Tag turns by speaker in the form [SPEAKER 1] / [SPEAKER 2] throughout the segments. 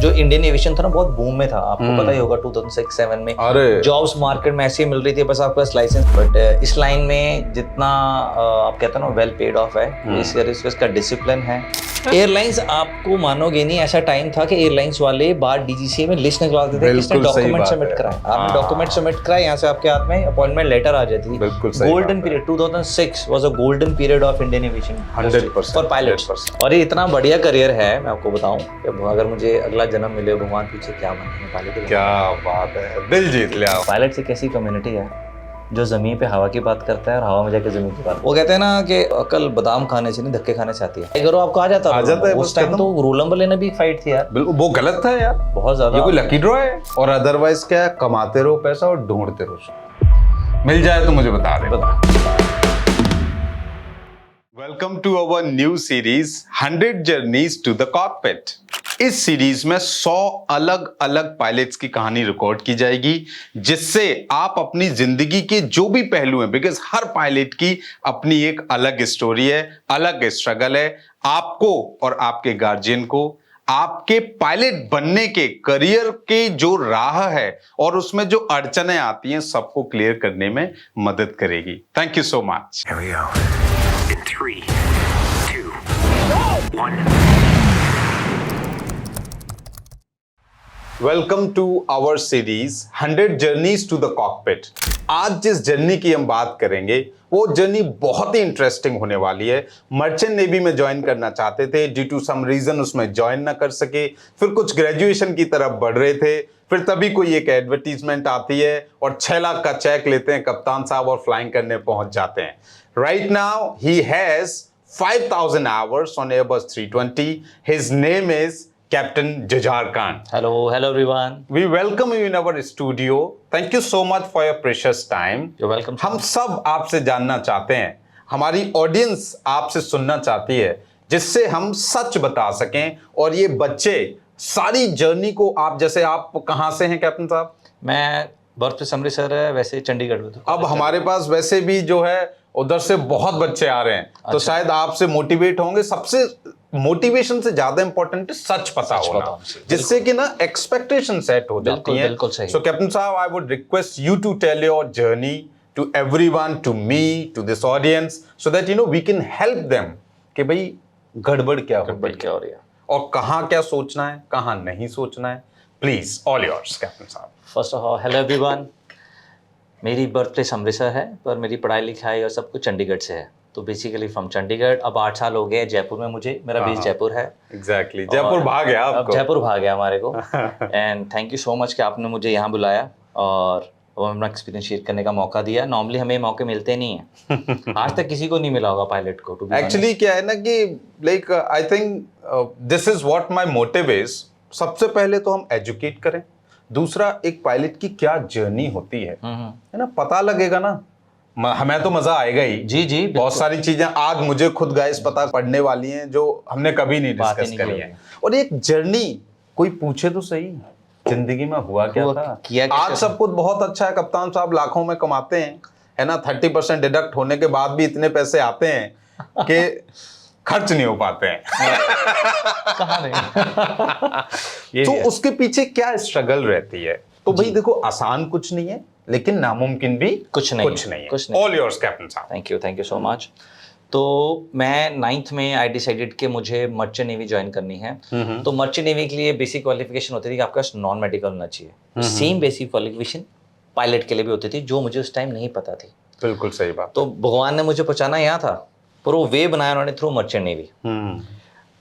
[SPEAKER 1] जो Indian aviation था ना बहुत बूम में था, आपको पता ही होगा 2006-7 में जॉब्स मार्केट में ऐसी मिल रही थी, बस आपके पास लाइसेंस। बट इस लाइन में जितना आप कहते हैं ना वेल पेड ऑफ है, इसका डिसिप्लिन है। एयरलाइंस आपको मानोगे नहीं, ऐसा टाइम था कि एयरलाइंस वाले बाहर डीजीसीए में लिस्ट निकलवाते थे किसने डॉक्यूमेंट सबमिट कराए। आपने डॉक्यूमेंट सबमिट कराए, यहाँ से आपके हाथ में अपॉइंटमेंट लेटर आ जाती थी। Golden period 2006 was a golden period of Indian aviation
[SPEAKER 2] 100%
[SPEAKER 1] for pilots. और ये इतना बढ़िया करियर है, मैं आपको बताऊं कि अगर मुझे अगला जन्म मिले भगवान पीछे क्या बनने पायलट।
[SPEAKER 2] क्या बात है, दिल जीत लिया।
[SPEAKER 1] पायलट एक ऐसी कम्युनिटी है जो जमीन पे हवा की बात करता है और हवा में जाके जमीन की बात। वो कहते हैं ना कि अकल बादाम खाने से नहीं धक्के खाने से आती है। अगर आपको आ जाता है उस टाइम तो रोल नंबर लेना भी फाइट थी यार।
[SPEAKER 2] बिल्कुल वो गलत था यार,
[SPEAKER 1] बहुत ज्यादा।
[SPEAKER 2] ये कोई लकी ड्रॉ है। और अदरवाइज क्या है, कमाते रहो पैसा और ढूंढते रहो, मिल जाए तो मुझे बता दे। Welcome to our new series 100 journeys to the cockpit. इस सीरीज में 100 अलग अलग पायलट्स की कहानी रिकॉर्ड की जाएगी, जिससे आप अपनी जिंदगी के जो भी पहलू हैं, बिकॉज हर पायलट की अपनी एक अलग स्टोरी है, अलग स्ट्रगल है। आपको और आपके गार्जियन को आपके पायलट बनने के करियर के जो राह है और उसमें जो अड़चनें आती हैं सबको क्लियर करने में मदद करेगी। Thank you so much.
[SPEAKER 3] In 3, 2, 1.
[SPEAKER 2] Welcome to our series 100 journeys to the cockpit. आज जिस जर्नी की हम बात करेंगे वो जर्नी बहुत ही इंटरेस्टिंग होने वाली है। मर्चेंट नेवी में ज्वाइन करना चाहते थे, ड्यू टू सम रीजन उसमें ज्वाइन ना कर सके, फिर कुछ ग्रेजुएशन की तरफ बढ़ रहे थे, फिर तभी कोई एक एडवर्टीजमेंट आती है और 6 लाख का चेक लेते हैं कप्तान साहब और फ्लाइंग करने पहुंच जाते हैं। Right now he has 5,000 hours on Airbus 320. His name is Captain Jujar Khan.
[SPEAKER 1] Hello everyone.
[SPEAKER 2] We welcome you in our studio. Thank you so much for your precious time.
[SPEAKER 1] You're welcome.
[SPEAKER 2] हम सब आपसे जानना चाहते हैं, हमारी audience आपसे सुनना चाहती है, जिससे हम सच बता सकें और ये बच्चे सारी जर्नी को आप जैसे आप कहाँ से हैं कैप्टन साहब?
[SPEAKER 1] मैं बर्थ प्लेस अमृतसर है, वैसे चंडीगढ़ में।
[SPEAKER 2] अब हमारे पास वैसे भी जो है उधर से बहुत बच्चे आ रहे हैं, तो शायद आपसे मोटिवेट होंगे। सबसे मोटिवेशन से ज्यादा इंपॉर्टेंट है सच पता होना, जिससे कि ना एक्सपेक्टेशन सेट हो जाती है। सो कैप्टन साहब, I would request you to tell your journey to everyone, to me, to this audience, so that you know we can help them कि भाई गड़बड़ क्या हो रही है और कहाँ क्या सोचना है, कहाँ नहीं सोचना है। प्लीज ऑल योर्स कैप्टन साहब।
[SPEAKER 1] First of all hello everyone. मेरी बर्थ प्लेस अमृतसर है, पर मेरी पढ़ाई लिखाई और सब कुछ चंडीगढ़ से है। तो बेसिकली फ्रॉम चंडीगढ़। अब 8 साल हो गए जयपुर में मुझे, मेरा बेस जयपुर है।
[SPEAKER 2] एग्जैक्टली, जयपुर भाग गया आपको।
[SPEAKER 1] अब जयपुर भाग गया हमारे को। And thank you so much कि आपने मुझे यहाँ बुलाया और अपना एक्सपीरियंस शेयर करने का मौका दिया। नॉर्मली हमें मौके मिलते नहीं हैं। आज तक किसी को नहीं मिला होगा पायलट को।
[SPEAKER 2] एक्चुअली क्या है ना कि like I think this is what my motive is. सबसे पहले तो हम एजुकेट करें, दूसरा एक पायलट की क्या जर्नी होती है ना, पता लगेगा ना, हमें तो मजा आएगा ही।
[SPEAKER 1] जी
[SPEAKER 2] बहुत सारी चीजें आज मुझे खुद गाइस पता पड़ने वाली हैं जो हमने कभी नहीं डिस्कस करी है। और एक जर्नी कोई पूछे तो सही, जिंदगी में हुआ क्या था। आज सब कुछ बहुत अच्छा है कप्तान साहब, लाखों में कमाते हैं, है ना। 30% डिडक्ट होने के बाद भी इतने पैसे आते हैं कि खर्च नहीं हो पाते हैं।
[SPEAKER 1] कहाँ नहीं।
[SPEAKER 2] तो उसके पीछे क्या स्ट्रगल रहती है? तो भाई देखो, आसान कुछ नहीं है, लेकिन नामुमकिन भी कुछ नहीं है। ऑल योर्स कैप्टन साहब।
[SPEAKER 1] Thank you so much. तो मैं 9th में आई डिसाइडेड कि मुझे मर्चेंट नेवी ज्वाइन करनी है। तो मर्चेंट नेवी के लिए बेसिक क्वालिफिकेशन होती थी कि आपका नॉन मेडिकल होना चाहिए। सेम बेसिक क्वालिफिकेशन पायलट के लिए भी होती थी, जो मुझे उस टाइम नहीं पता थी।
[SPEAKER 2] बिल्कुल सही बात।
[SPEAKER 1] तो भगवान ने मुझे पहुंचाना यहाँ था, पर वो वे बनाया उन्होंने थ्रू मर्चेंट नेवी।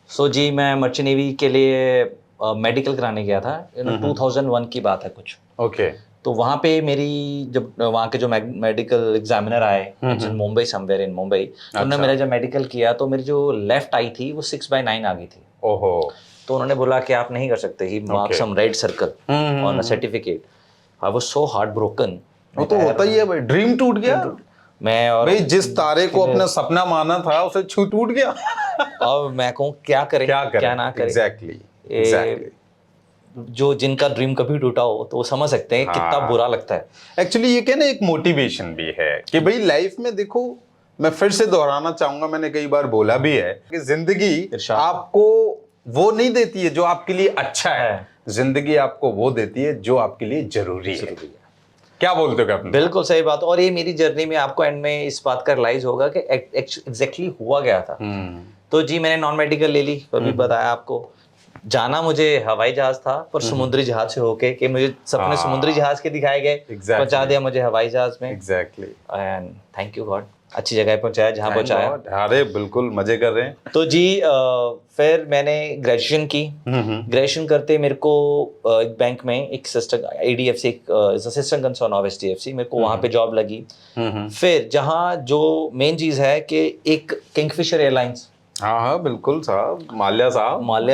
[SPEAKER 1] सो जी, मैं मर्चेंट नेवी के लिए मेडिकल कराने गया था। 2001 की बात है कुछ।
[SPEAKER 2] ओके।
[SPEAKER 1] तो वहाँ पे मेरी जब वहाँ के जो मेडिकल एग्जामिनर आए मुंबई, समवेयर इन मुंबई, उन्होंने मेरा जब मेडिकल किया तो मेरी जो लेफ्ट आई थी वो 6/9 आ गई थी।
[SPEAKER 2] ओहो।
[SPEAKER 1] तो उन्होंने बोला कि आप नहीं कर सकते, he mark some red circle on a certificate. I was so heart broken.
[SPEAKER 2] वो तो होता ही है भाई, ड्रीम टूट गया।
[SPEAKER 1] मैं और
[SPEAKER 2] भाई जिस तारे को अपना सपना माना था उसे टूट गया।
[SPEAKER 1] अब मैं कहूँ क्या करें क्या ना करें।
[SPEAKER 2] एग्जैक्टली।
[SPEAKER 1] जो जिनका ड्रीम कभी टूटा हो तो वो समझ सकते हैं कितना बुरा लगता है।
[SPEAKER 2] एक्चुअली ये कहना एक मोटिवेशन भी है कि भाई लाइफ में देखो, मैं फिर से दोहराना चाहूंगा, मैंने कई बार बोला भी है कि जिंदगी आपको वो नहीं देती है जो आपके लिए अच्छा है, जिंदगी आपको वो देती है जो आपके लिए जरूरी है। क्या बोलते हो कैप्टन?
[SPEAKER 1] बिल्कुल सही बात। और ये मेरी जर्नी में आपको एंड में इस बात का रियलाइज होगा कि एग्जैक्टली हुआ गया था। तो जी मैंने नॉन मेडिकल ले ली, अभी बताया आपको। जाना मुझे हवाई जहाज था, पर समुद्री जहाज से होके, कि मुझे सपने समुद्री जहाज के दिखाए गए, पहुंचा दिया मुझे हवाई जहाज में।
[SPEAKER 2] Exactly.
[SPEAKER 1] And thank you God, अच्छी जगह पहुंचाया जहां पहुंचाया।
[SPEAKER 2] अरे बिल्कुल मजे कर रहे हैं।
[SPEAKER 1] तो जी फिर मैंने ग्रेजुएशन की। ग्रेजुएशन करते मेरे को एक बैंक में एक सिस्टम ADFC, एक असिस्टेंट कंसर्न ऑफ SDFC, मेरे को वहां पे जॉब लगी। फिर जहां जो मेन चीज है कि एक किंगफिशर एयरलाइंस,
[SPEAKER 2] हाँ बिल्कुल साहब, माल्या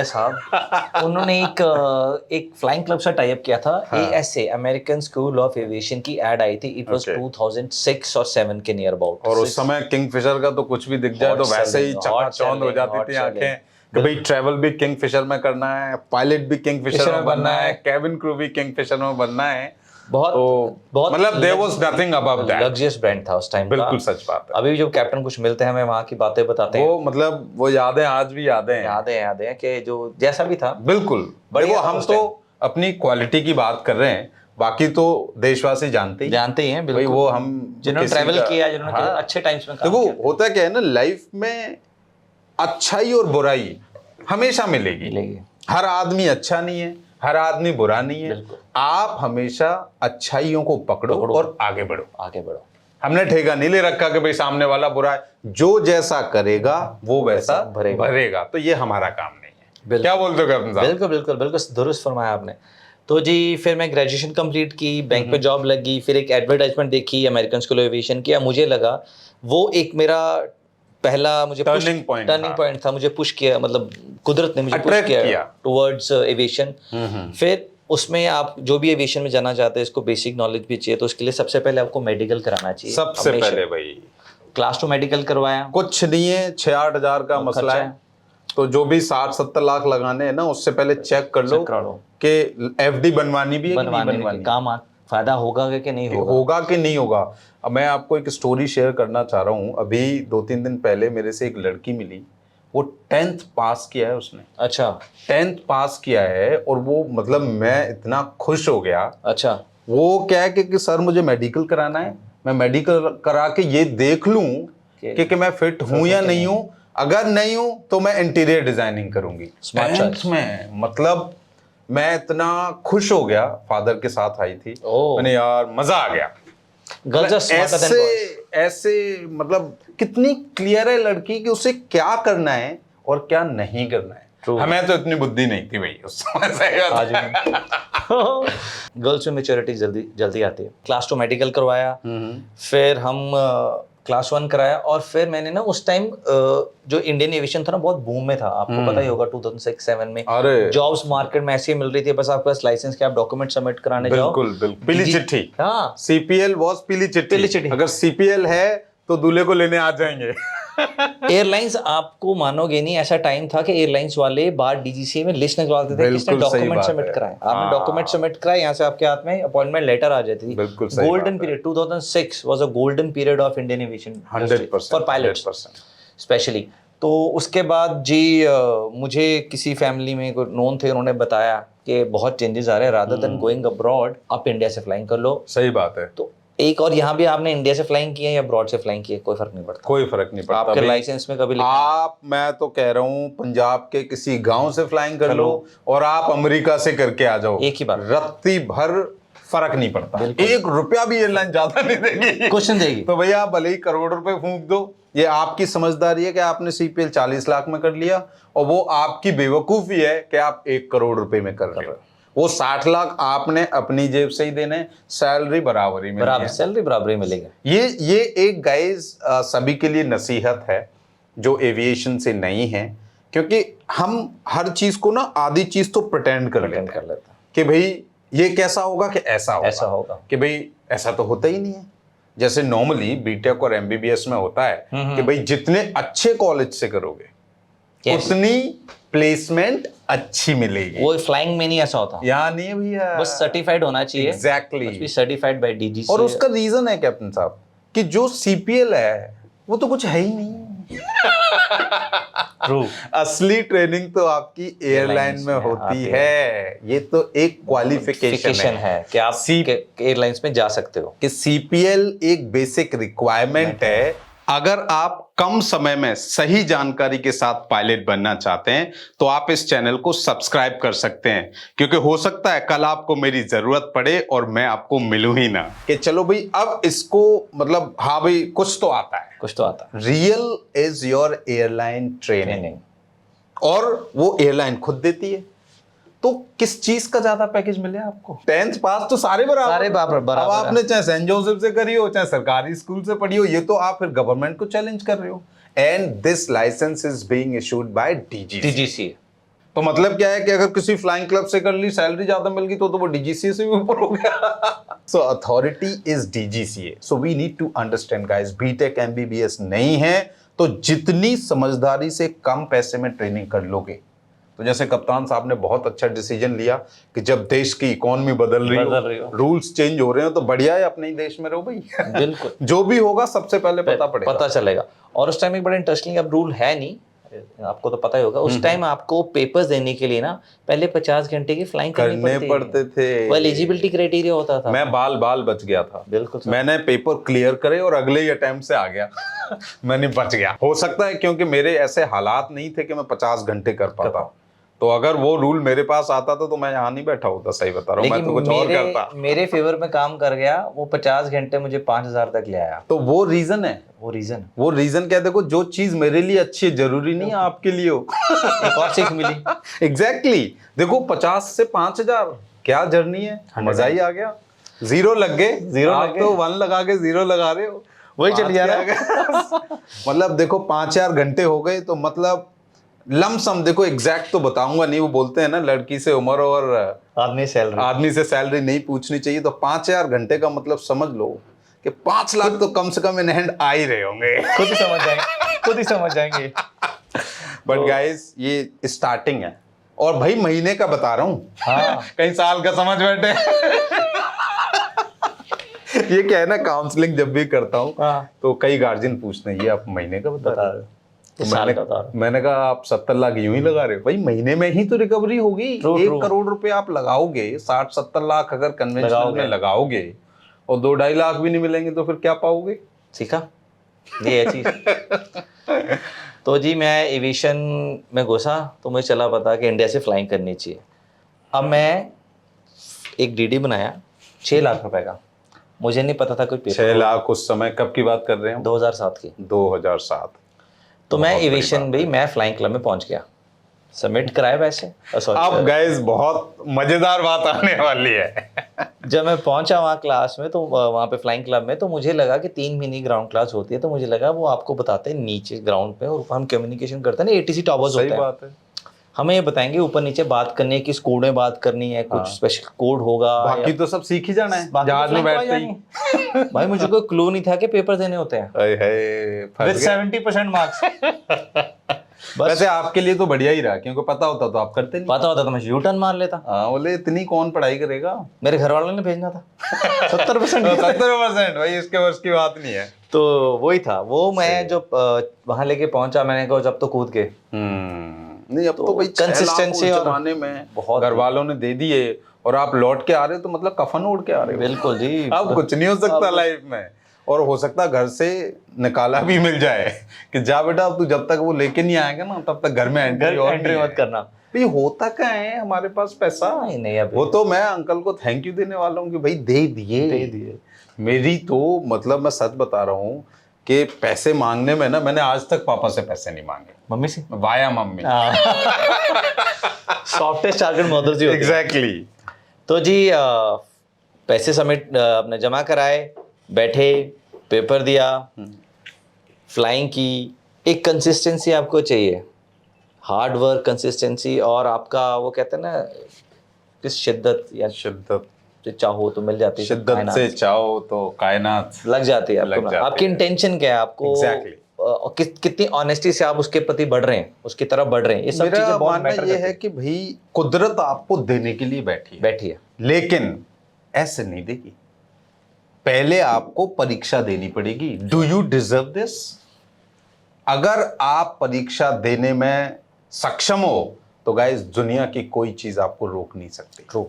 [SPEAKER 2] साहब
[SPEAKER 1] उन्होंने एक फ्लाइंग क्लब से टाई अप किया था। ASA, American school of aviation की एड आई थी। इट वाज 2006 और 7 के नियर अबाउट।
[SPEAKER 2] और उस समय किंगफिशर का तो कुछ भी दिख जाए तो वैसे ही चकाचौंध हो जाती थी आंखें कि भाई ट्रैवल भी किंगफिशर में करना है, पायलट भी किंगफिशर में बनना है, कैबिन क्रू भी किंगफिशर में बनना है। बहुत मतलब there was nothing above that.
[SPEAKER 1] Luxurious brand था उस टाइम का।
[SPEAKER 2] बिल्कुल सच बात है।
[SPEAKER 1] अभी जब कैप्टन कुछ मिलते हैं हमें वहां की बातें बताते हैं,
[SPEAKER 2] वो मतलब वो यादें आज भी यादें
[SPEAKER 1] हैं कि जो जैसा भी था।
[SPEAKER 2] बिल्कुल। देखो हम तो अपनी क्वालिटी की बात कर रहे हैं, बाकी तो देशवासी जानते ही हैं।
[SPEAKER 1] बिल्कुल।
[SPEAKER 2] वो हम
[SPEAKER 1] जिन्होंने ट्रैवल किया, जिन्होंने अच्छे टाइम्स में काम
[SPEAKER 2] देखो
[SPEAKER 1] किया।
[SPEAKER 2] होता क्या है ना, लाइफ में अच्छाई और बुराई हमेशा मिलेगी। हर आदमी अच्छा नहीं है, हर आदमी बुरा नहीं है। आप हमेशा अच्छाइयों को पकड़ो और आगे बढ़ो। हमने ठेका नहीं ले रखा कि भाई सामने वाला बुरा है, जो जैसा करेगा वो वैसा भरेगा। तो ये हमारा काम नहीं है। क्या बोलते हो कैप्टन साहब?
[SPEAKER 1] बिल्कुल दुरुस्त फरमाया आपने। तो जी फिर मैं ग्रेजुएशन कंप्लीट की, बैंक पे जॉब लगी, फिर एक एडवर्टाइजमेंट देखी अमेरिकन स्कूल ऑफ एविएशन की। मुझे लगा वो एक मेरा पहला मुझे टर्निंग पॉइंट था। मुझे पुश किया, मतलब कुदरत ने मुझे पुश किया टुवर्ड्स एविएशन। फिर उसमें आप जो भी एविएशन में जाना चाहते हैं, इसको बेसिक नॉलेज भी चाहिए, तो उसके लिए सबसे पहले आपको मेडिकल कराना चाहिए।
[SPEAKER 2] सबसे पहले भाई
[SPEAKER 1] क्लास 2 मेडिकल करवाया।
[SPEAKER 2] कुछ नहीं है, 6-8 हजार का मसला है। तो जो भी 60-70 लाख लगाने हैं ना, उससे पहले चेक कर लो कि FD बनवानी भी है कि नहीं बनवानी,
[SPEAKER 1] काम फायदा होगा कि नहीं
[SPEAKER 2] होगा। अब मैं आपको एक स्टोरी शेयर करना चाह रहा हूँ। अभी 2-3 दिन पहले मेरे से एक लड़की मिली, वो 10th पास किया है उसने।
[SPEAKER 1] अच्छा,
[SPEAKER 2] 10th पास किया है, और वो मतलब मैं इतना खुश हो गया।
[SPEAKER 1] अच्छा,
[SPEAKER 2] वो क्या है कि सर मुझे मेडिकल कराना है, मैं मेडिकल करा के ये देख लूं कि मैं फिट हूं या नहीं हूं। अगर नहीं हूं तो मैं इंटीरियर डिजाइनिंग करूंगी। 10th में मतलब मैं इतना खुश हो गया। फादर के साथ आई थी, मैंने यार मजा आ गया। ऐसे मतलब कितनी क्लियर है लड़की कि उसे क्या करना है और क्या नहीं करना है। हमें तो इतनी बुद्धि नहीं थी भाई उस समय।
[SPEAKER 1] गर्ल्स में मैच्योरिटी जल्दी आती है। क्लास 2 मेडिकल करवाया, फिर हम क्लास 1 कराया, और फिर मैंने ना उस टाइम जो इंडियन एविएशन था ना बहुत बूम में था, आपको पता ही होगा 2006-7 में जॉब्स मार्केट में ऐसी मिल रही थी, बस आपके पास लाइसेंस के आप डॉक्यूमेंट सबमिट कराने जाओ।
[SPEAKER 2] बिल्कुल पीली चिट्ठी।
[SPEAKER 1] हाँ,
[SPEAKER 2] CPL वाज पीली चिट्ठी। अगर CPL है तो दूल्हे को लेने आ जाएंगे।
[SPEAKER 1] एयरलाइंस, आपको मानोगे नहीं, ऐसा टाइम था कि एयरलाइंस वाले बाहर DGCA में लिस्ट निकलवाते थे, किसने डॉक्यूमेंट सबमिट कराए। आपने डॉक्यूमेंट सबमिट कराए, यहाँ से आपके हाथ में अपॉइंटमेंट लेटर आ जाती थी। Golden period 2006 was a golden period of Indian aviation
[SPEAKER 2] 100%
[SPEAKER 1] for pilots specially. तो उसके बाद जी मुझे किसी फैमिली में कोई नोन थे, उन्होंने बताया कि बहुत चेंजेस आ रहे हैं, रादर देन गोइंग अब्रॉड आप इंडिया से फ्लाइंग कर लो।
[SPEAKER 2] सही बात है।
[SPEAKER 1] तो एक और यहाँ भी आपने इंडिया से फ्लाइंग किया या अब्रॉड से फ्लाइंग किया, कोई फर्क नहीं पड़ता। आपके लाइसेंस में कभी
[SPEAKER 2] मैं तो कह रहा हूँ पंजाब के किसी गांव से फ्लाइंग कर लो और आप अमेरिका से करके आ जाओ,
[SPEAKER 1] एक ही बार,
[SPEAKER 2] रत्ती भर फर्क नहीं पड़ता। 1 रुपया भी एयरलाइन ज्यादा नहीं देगी,
[SPEAKER 1] कुछ नहीं देगी।
[SPEAKER 2] तो भैया आप भले ही करोड़ रुपए फूंक दो, ये आपकी समझदारी है कि आपने CPL 40 लाख में कर लिया, और वो आपकी बेवकूफी है कि आप 1 करोड़ रुपए में कर रहे हो। वो 60 लाख आपने अपनी जेब से ही देने, सैलरी बराबरी में
[SPEAKER 1] सैलरी बराबरी मिलेगा।
[SPEAKER 2] ये एक गाइस सभी के लिए नसीहत है जो एविएशन से नहीं है, क्योंकि हम हर चीज को ना आधी चीज तो प्रिटेंड कर लेते हैं कि भाई ये कैसा होगा कि ऐसा होगा कि भाई ऐसा तो होता ही नहीं है। जैसे नॉर्मली बीटेक और MBBS में होता है कि भाई जितने अच्छे कॉलेज से करोगे उतनी प्लेसमेंट अच्छी मिलेगी।
[SPEAKER 1] वो फ्लाइंग में नहीं ऐसा होता,
[SPEAKER 2] यहाँ नहीं है भैया,
[SPEAKER 1] बस सर्टिफाइड होना चाहिए।
[SPEAKER 2] Exactly,
[SPEAKER 1] certified by DGCA।
[SPEAKER 2] और उसका रीजन है कैप्टन साहब कि जो CPL है वो तो कुछ है ही नहीं।
[SPEAKER 1] ट्रू।
[SPEAKER 2] असली ट्रेनिंग तो आपकी एयरलाइन
[SPEAKER 1] Airlines
[SPEAKER 2] में
[SPEAKER 1] में
[SPEAKER 2] होती
[SPEAKER 1] आती
[SPEAKER 2] है। ये तो एक क्वालिफिकेशन है
[SPEAKER 1] है कि आप एयरलाइंस में जा सकते हो।
[SPEAKER 2] कि सीपीएल एक बेसिक रिक्वायरमेंट है। अगर आप कम समय में सही जानकारी के साथ पायलट बनना चाहते हैं तो आप इस चैनल को सब्सक्राइब कर सकते हैं, क्योंकि हो सकता है कल आपको मेरी जरूरत पड़े और मैं आपको मिलूं ही ना। कि चलो भाई अब इसको मतलब हाँ भाई कुछ तो आता है,
[SPEAKER 1] कुछ तो आता है।
[SPEAKER 2] Real is your airline training, और वो एयरलाइन खुद देती है। तो किस चीज का ज्यादा पैकेज मिले आपको? 10th पास तो सारे बराबर।
[SPEAKER 1] सारे बराबर
[SPEAKER 2] अब आपने चाहे सेंट जोसेफ से करी हो चाहे सरकारी स्कूल से पढ़ी हो, ये तो आप फिर गवर्नमेंट को चैलेंज कर रहे हो। And this licence is being issued by DGC. तो मतलब क्या है कि अगर किसी फ्लाइंग क्लब से कर ली, सैलरी ज्यादा मिल गई तो वो डीजीसीए से भी ऊपर हो गया। So authority is DGCA. So we need to understand guys, BTech MBBS नहीं है तो जितनी समझदारी से कम पैसे में ट्रेनिंग कर लोगे, तो जैसे कप्तान साहब ने बहुत अच्छा डिसीजन लिया कि जब देश की इकोनॉमी बदल रही हो, रूल्स चेंज हो रहे हो, तो बढ़िया है अपने ही देश में रहो भाई।
[SPEAKER 1] बिल्कुल।
[SPEAKER 2] जो भी होगा सबसे पहले पता
[SPEAKER 1] चलेगा। और उस टाइम एक बड़ा इंटरेस्टिंग, अब रूल है नहीं, आपको तो पता ही होगा, उस टाइम आपको पेपर्स देने के लिए ना पहले 50 घंटे की फ्लाइंग करने
[SPEAKER 2] पड़ते थे।
[SPEAKER 1] वो एलिजिबिलिटी क्राइटेरिया होता था।
[SPEAKER 2] मैं बाल बच गया था।
[SPEAKER 1] बिल्कुल।
[SPEAKER 2] मैंने पेपर क्लियर करे और अगले ही अटेम्प्ट से आ गया। मैंने बच गया। हो सकता है क्योंकि मेरे ऐसे हालात नहीं थे कि मैं 50 घंटे कर पाता, तो अगर वो रूल मेरे पास आता था तो मैं यहाँ नहीं बैठा होता। सही बता रहा हूँ, मैं तो कुछ और करता।
[SPEAKER 1] मेरे फेवर में काम कर गया वो, 50 घंटे मुझे 5000 तक ले आया।
[SPEAKER 2] तो वो रीजन है।
[SPEAKER 1] वो रीजन
[SPEAKER 2] क्या, देखो जो चीज मेरे लिए अच्छी है जरूरी नहीं है आपके लिए हो।
[SPEAKER 1] एक और सीख मिली।
[SPEAKER 2] एग्जैक्टली। देखो 50 से 5000 क्या जर्नी है, मजा ही आ गया। जीरो लग गए, आप तो 1 लगा के 0 लगा रहे हो,
[SPEAKER 1] वही चल गया।
[SPEAKER 2] मतलब देखो 5000 घंटे हो गए, तो मतलब लमसम, देखो एग्जैक्ट तो बताऊंगा नहीं, वो बोलते हैं ना लड़की से उम्र और आदमी से सैलरी नहीं पूछनी चाहिए। तो 5000 घंटे का मतलब समझ लो कि 5 लाख तो कम से कम इन हैंड आ ही रहे होंगे।
[SPEAKER 1] खुद ही समझ जाएंगे।
[SPEAKER 2] बट गाइस ये स्टार्टिंग है, और भाई महीने का बता रहा हूँ।
[SPEAKER 1] हाँ।
[SPEAKER 2] कहीं साल का समझ बैठे। ये क्या है ना, काउंसलिंग जब भी करता हूँ तो कई गार्जियन पूछते हैं ये आप महीने का बता रहे हो, तो मैंने कहा आप 70 लाख यूं ही लगा रहे हो। भाई महीने में ही तो रिकवरी होगी। 1 करोड़ रुपए आप लगाओगे, 60-70 लाख अगर कन्वेंशनल में लगाओगे और 2-2.5 लाख भी नहीं मिलेंगे तो फिर क्या पाओगे?
[SPEAKER 1] सीखा ये है चीज। तो जी मैं एविएशन में घुसा तो मुझे चला पता कि इंडिया से फ्लाइंग करनी चाहिए। अब मैं एक डीडी बनाया 6 लाख रुपए का, मुझे नहीं पता था कोई पेपर।
[SPEAKER 2] 6 लाख उस समय कब की बात कर रहे हैं?
[SPEAKER 1] 2007 की।
[SPEAKER 2] 2007।
[SPEAKER 1] तो मैं एविएशन भाई मैं फ्लाइंग क्लब में पहुंच गया, सबमिट कराया वैसे।
[SPEAKER 2] अब गाइस बहुत मजेदार बात आने वाली है।
[SPEAKER 1] जब मैं पहुंचा वहाँ क्लास में, तो वहाँ पे फ्लाइंग क्लब में, तो मुझे लगा कि 3 महीने ग्राउंड क्लास होती है, तो मुझे लगा वो आपको बताते हैं नीचे ग्राउंड पे, और हम कम्युनिकेशन करते हैं ना, ATC टॉवर्स होते हैं। सही बात है। हमें ये बताएंगे ऊपर नीचे बात करनी है, किस कोड में बात करनी है, कुछ स्पेशल कोड होगा,
[SPEAKER 2] बाकी तो सब सीख ही जाना है जहाज में बैठते ही।
[SPEAKER 1] भाई मुझे कोई क्लू नहीं था कि पेपर देने होते हैं विद 70% मार्क्स।
[SPEAKER 2] वैसे आपके लिए तो बढ़िया ही रहा, क्योंकि पता होता तो आप करते नहीं।
[SPEAKER 1] पता होता तो मैं यू टर्न मार लेता।
[SPEAKER 2] हाँ, बोले इतनी कौन पढ़ाई करेगा।
[SPEAKER 1] मेरे घर वालों ने भेजना था।
[SPEAKER 2] 70% भाई इसके वर्ष की बात नहीं है।
[SPEAKER 1] तो वही था वो, मैं जो वहां लेके पहुंचा, मैंने कहा जब तो कूद के
[SPEAKER 2] नहीं, अब तो भाई
[SPEAKER 1] कंसिस्टेंसी और
[SPEAKER 2] जमाने में बहुत घर वालों ने दे दिए और आप लौट के आ रहे हो तो मतलब कफन ओढ़ के आ रहे हो।
[SPEAKER 1] बिल्कुल जी।
[SPEAKER 2] अब कुछ नहीं हो सकता लाइफ में, और हो सकता घर से निकाला भी मिल जाए कि जा बेटा अब तू जब तक वो लेके नहीं आएगा ना तब तक घर में एंट्री
[SPEAKER 1] मत करना।
[SPEAKER 2] भाई होता क्या है, हमारे पास पैसा
[SPEAKER 1] नहीं
[SPEAKER 2] वो तो मैं अंकल को थैंक यू देने वाला हूँ कि भाई दे दिए। मेरी तो मतलब मैं सच बता रहा हूँ कि पैसे मांगने में ना, मैंने आज तक पापा से पैसे नहीं मांगे,
[SPEAKER 1] मम्मी से
[SPEAKER 2] via mummy.
[SPEAKER 1] Softest target mother ji.
[SPEAKER 2] Exactly.
[SPEAKER 1] तो जी पैसे सबमिट अपने जमा कराए, बैठे, पेपर दिया, फ्लाइंग की। एक कंसिस्टेंसी आपको चाहिए, हार्ड वर्क, कंसिस्टेंसी, और आपका वो कहते हैं ना किस शिद्दत से चाहो तो मिल जाती है,
[SPEAKER 2] शिद्दत से चाहो तो कायनात
[SPEAKER 1] लग जाती है आपको। आपकी इंटेंशन क्या है, आपको कितनी ऑनेस्टी से आप उसके प्रति बढ़ रहे हैं, उसकी तरफ बढ़ रहे हैं, ये सब चीजें बहुत मैटर करती है।
[SPEAKER 2] है कि भाई कुदरत आपको देने के लिए बैठी है, लेकिन ऐसे नहीं देगी। पहले आपको परीक्षा देनी पड़ेगी। Do you deserve this? अगर आप परीक्षा देने में सक्षम हो तो गाइस दुनिया की कोई चीज आपको रोक नहीं सकती।
[SPEAKER 1] True.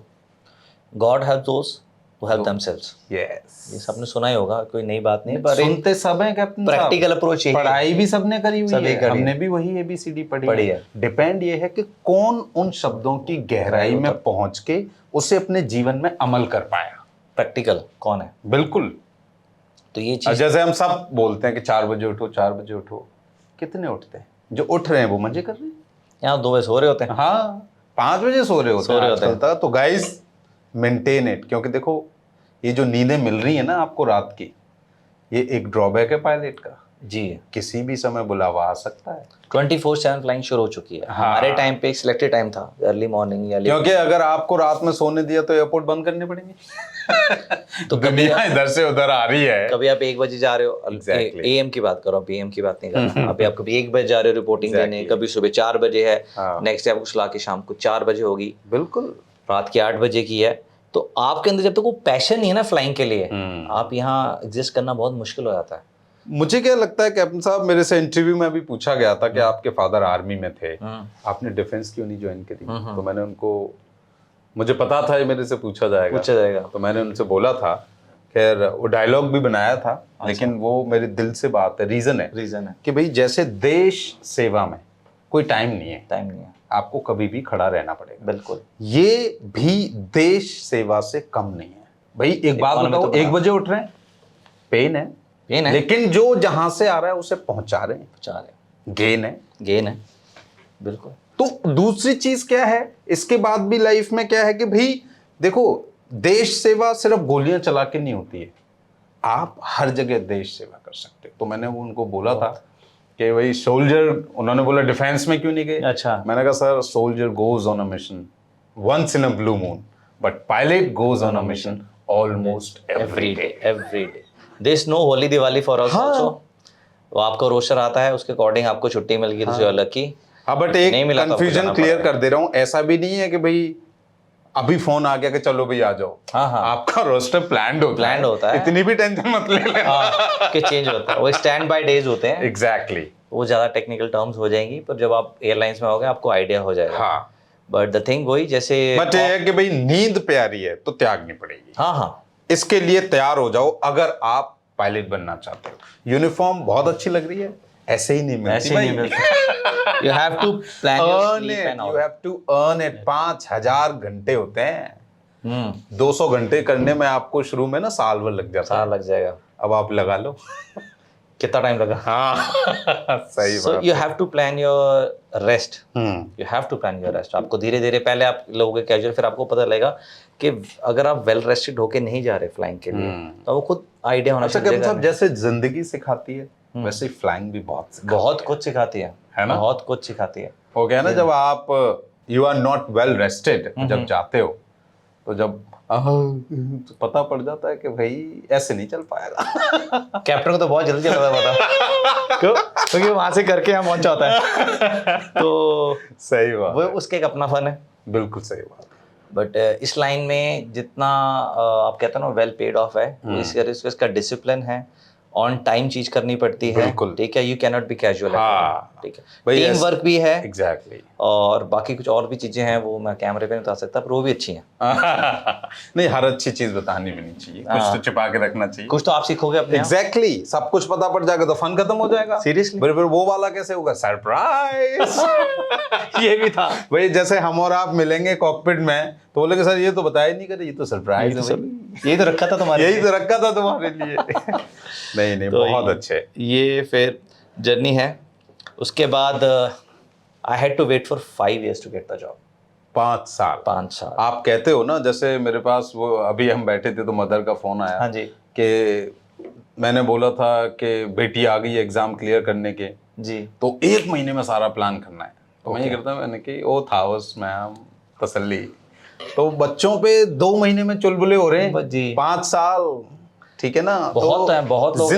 [SPEAKER 1] God help those who help themselves.
[SPEAKER 2] Yes,
[SPEAKER 1] ये सबने सुना ही होगा, कोई नई बात नहीं, पर
[SPEAKER 2] सुनते सब हैं कैप्टन साहब।
[SPEAKER 1] प्रैक्टिकल अप्रोच यही है।
[SPEAKER 2] पढ़ाई भी सबने करी हुई
[SPEAKER 1] सभी
[SPEAKER 2] है,
[SPEAKER 1] करी है।
[SPEAKER 2] हमने भी वही ABCD
[SPEAKER 1] पढ़ी
[SPEAKER 2] पढ़ी
[SPEAKER 1] है।
[SPEAKER 2] है। डिपेंड ये है कि कौन उन शब्दों की गहराई में पहुंच के उसे अपने जीवन में अमल कर पाया।
[SPEAKER 1] प्रैक्टिकल कौन है?
[SPEAKER 2] बिल्कुल।
[SPEAKER 1] तो ये चीज
[SPEAKER 2] जैसे हम सब बोलते हैं कि 4 बजे उठो, 4 बजे उठो, कितने उठते हैं? जो उठ रहे हैं वो मजे कर रहे हैं।
[SPEAKER 1] यहाँ 2 बजे सो रहे होते हैं।
[SPEAKER 2] हाँ, 5 बजे सो रहे होते हैं आजकल तक। तो गाइस मेंटेन इट, क्योंकि देखो ये जो नींदें मिल रही है ना आपको रात की, ये एक ड्रॉबैक है पायलट का।
[SPEAKER 1] जी,
[SPEAKER 2] किसी भी समय बुलावा आ सकता है।
[SPEAKER 1] 24/7 फ्लाइंग शुरू हो चुकी है।
[SPEAKER 2] हाँ।
[SPEAKER 1] हमारे टाइम पे एक सिलेक्टेड टाइम था, अर्ली मॉर्निंग या
[SPEAKER 2] क्योंकि अगर आपको रात में सोने दिया तो एयरपोर्ट बंद करने पड़ेंगे।
[SPEAKER 1] तो
[SPEAKER 2] दुनिया इधर से उधर आ रही है।
[SPEAKER 1] कभी आप 1 बजे जा रहे हो,
[SPEAKER 2] Exactly.
[SPEAKER 1] AM की बात कर रहा हूँ, PM की बात नहीं कर रहा। अभी आप कभी 1 बजे जा रहे हो रिपोर्टिंग देने, कभी सुबह 4 बजे है,
[SPEAKER 2] हाँ।
[SPEAKER 1] नेक्स्ट डे आपको सुला के शाम को 4 बजे होगी,
[SPEAKER 2] बिल्कुल।
[SPEAKER 1] रात की 8 बजे की है। तो आपके अंदर जब तक वो पैशन नहीं है ना फ्लाइंग के लिए, आप यहाँ एग्जिस्ट करना बहुत मुश्किल हो जाता है।
[SPEAKER 2] मुझे क्या लगता है कैप्टन साहब, मेरे से इंटरव्यू में भी पूछा गया था कि आपके फादर आर्मी में थे, आपने डिफेंस क्यों नहीं ज्वाइन करी? तो मैंने उनको, मुझे पता था ये मेरे से पूछा जाएगा, तो मैंने उनसे बोला था, खैर वो डायलॉग भी बनाया था, लेकिन वो मेरे दिल से बात है। रीजन है कि भाई जैसे देश सेवा में कोई टाइम नहीं है, आपको कभी भी खड़ा रहना पड़ेगा।
[SPEAKER 1] बिल्कुल।
[SPEAKER 2] ये भी देश सेवा से कम नहीं है भाई। एक बात बताओ, 1 बजे उठ रहे हैं, पेन है, लेकिन जो जहां से आ रहा है उसे पहुंचा रहे हैं, गेन है। बिल्कुल। तो दूसरी चीज क्या है इसके बाद भी लाइफ में, क्या है कि भाई देखो, देश सेवा सिर्फ गोलियां चला के नहीं होती है, आप हर जगह देश सेवा कर सकते हो। तो मैंने उनको बोला था कि भाई सोल्जर, उन्होंने बोला डिफेंस में क्यों नहीं गए?
[SPEAKER 1] अच्छा।
[SPEAKER 2] मैंने कहा sir, soldier goes on a mission once in a blue moon, but pilot goes on a mission almost every day.
[SPEAKER 1] There is no Holi Diwali for us also. वो आपको रोस्टर आता है, उसके अकॉर्डिंग आपको छुट्टी मिल गई, तो अलग की।
[SPEAKER 2] हाँ, बट एक कंफ्यूजन क्लियर कर दे रहा हूँ, ऐसा भी नहीं है कि भाई अभी फोन आ गया कि चलो भाई आ जाओ।
[SPEAKER 1] हाँ।
[SPEAKER 2] आपका रोस्टर प्लान्ड होता है। इतनी भी टेंशन मत ले लेना
[SPEAKER 1] कि चेंज होता है, वो स्टैंड बाय डेज होते हैं।
[SPEAKER 2] एग्जैक्टली।
[SPEAKER 1] वो ज्यादा टेक्निकल टर्म्स हो जाएंगी, पर जब आप एयरलाइंस में होगे आपको आइडिया हो जाएगा।
[SPEAKER 2] हाँ,
[SPEAKER 1] बट द थिंग वही, जैसे
[SPEAKER 2] बट ये है कि भाई नींद प्यारी है तो त्यागनी पड़ेगी।
[SPEAKER 1] हाँ,
[SPEAKER 2] इसके लिए तैयार हो जाओ अगर आप पायलट बनना चाहते हो। यूनिफॉर्म बहुत अच्छी लग रही है, ऐसे ही नहीं मिलती भाई।
[SPEAKER 1] You have to plan your sleep and all.
[SPEAKER 2] You have to earn it। 5000 घंटे होते हैं। 200 घंटे करने में आपको शुरू में ना साल भर लग जाता है।
[SPEAKER 1] साल लग जाएगा।
[SPEAKER 2] अब आप लगा लो
[SPEAKER 1] कितना टाइम लगा।
[SPEAKER 2] हाँ सही बात।
[SPEAKER 1] So you have to plan your rest. You have to plan your rest. आपको धीरे धीरे, पहले आप लोगोगे कैजुअल, फिर आपको पता लगेगा कि अगर आप वेल रेस्टेड होके नहीं जा रहे फ्लाइंग के लिए, तो वो खुद आइडिया होना चाहिए।
[SPEAKER 2] अच्छा, जैसे जिंदगी सिखाती है वैसे ही फ्लाइंग भी बहुत
[SPEAKER 1] कुछ सिखाती है ना, बहुत कुछ सिखाती है।
[SPEAKER 2] हो गया ना, जब आप you are not well rested जब जाते हो, तो जब तो पता पड़ जाता है कि भाई ऐसे नहीं चल पाएगा।
[SPEAKER 1] कैप्टन को तो बहुत जल्दी चलता पता क्यों? क्योंकि वहां से करके यहाँ पहुंच जाता है। तो
[SPEAKER 2] सही बात,
[SPEAKER 1] वो उसके एक अपना फन है।
[SPEAKER 2] बिल्कुल सही बात।
[SPEAKER 1] बट इस लाइन में जितना आप कहते हो ना वेल पेड ऑफ है, इसका डिसिप्लिन है, ऑन टाइम चीज करनी पड़ती है। ठीक है, you can not be casual. ठीक है, टीम वर्क भी है।
[SPEAKER 2] एग्जैक्टली।
[SPEAKER 1] और बाकी कुछ और भी चीजें हैं, वो मैं कैमरे पे नहीं बता सकता, पर वो भी अच्छी हैं।
[SPEAKER 2] नहीं, हर अच्छी चीज बतानी भी नहीं चाहिए, कुछ तो छिपा के रखना चाहिए।
[SPEAKER 1] कुछ तो आप सीखोगे अपने।
[SPEAKER 2] एग्जैक्टली। सब कुछ पता पड़ जाएगा तो फन खत्म हो जाएगा।
[SPEAKER 1] सीरियसली।
[SPEAKER 2] फिर वो वाला कैसे होगा, सरप्राइज।
[SPEAKER 1] ये भी था
[SPEAKER 2] भाई, जैसे हम और आप मिलेंगे कॉकपिट में तो बोलेंगे सर ये तो बताया नहीं करे, ये तो सरप्राइज है।
[SPEAKER 1] यही तो रखा था तुम्हारे लिए।
[SPEAKER 2] यही तो रखा था तुम्हारे लिए। नहीं
[SPEAKER 1] तो
[SPEAKER 2] बहुत अच्छे।
[SPEAKER 1] ये फिर जर्नी है। उसके बाद I had to wait for 5 years to get the job.
[SPEAKER 2] 5 साल।
[SPEAKER 1] 5 साल।
[SPEAKER 2] आप कहते हो ना, जैसे मेरे पास वो अभी हम बैठे थे तो मदर का फोन आया।
[SPEAKER 1] हाँ जी।
[SPEAKER 2] कि मैंने बोला था कि बेटी आ गई एग्जाम क्लियर करने के
[SPEAKER 1] जी,
[SPEAKER 2] तो 1 महीने में सारा प्लान करना है। तो मैं ये करता मैंने कि ओ था उसमें तसल्ली। तो बच्चों पे 2 महीने में चुलबुले हो रहे हैं
[SPEAKER 1] जी।
[SPEAKER 2] 5 साल, ठीक है ना।
[SPEAKER 1] बहुत
[SPEAKER 2] तो
[SPEAKER 1] है, बहुत लोग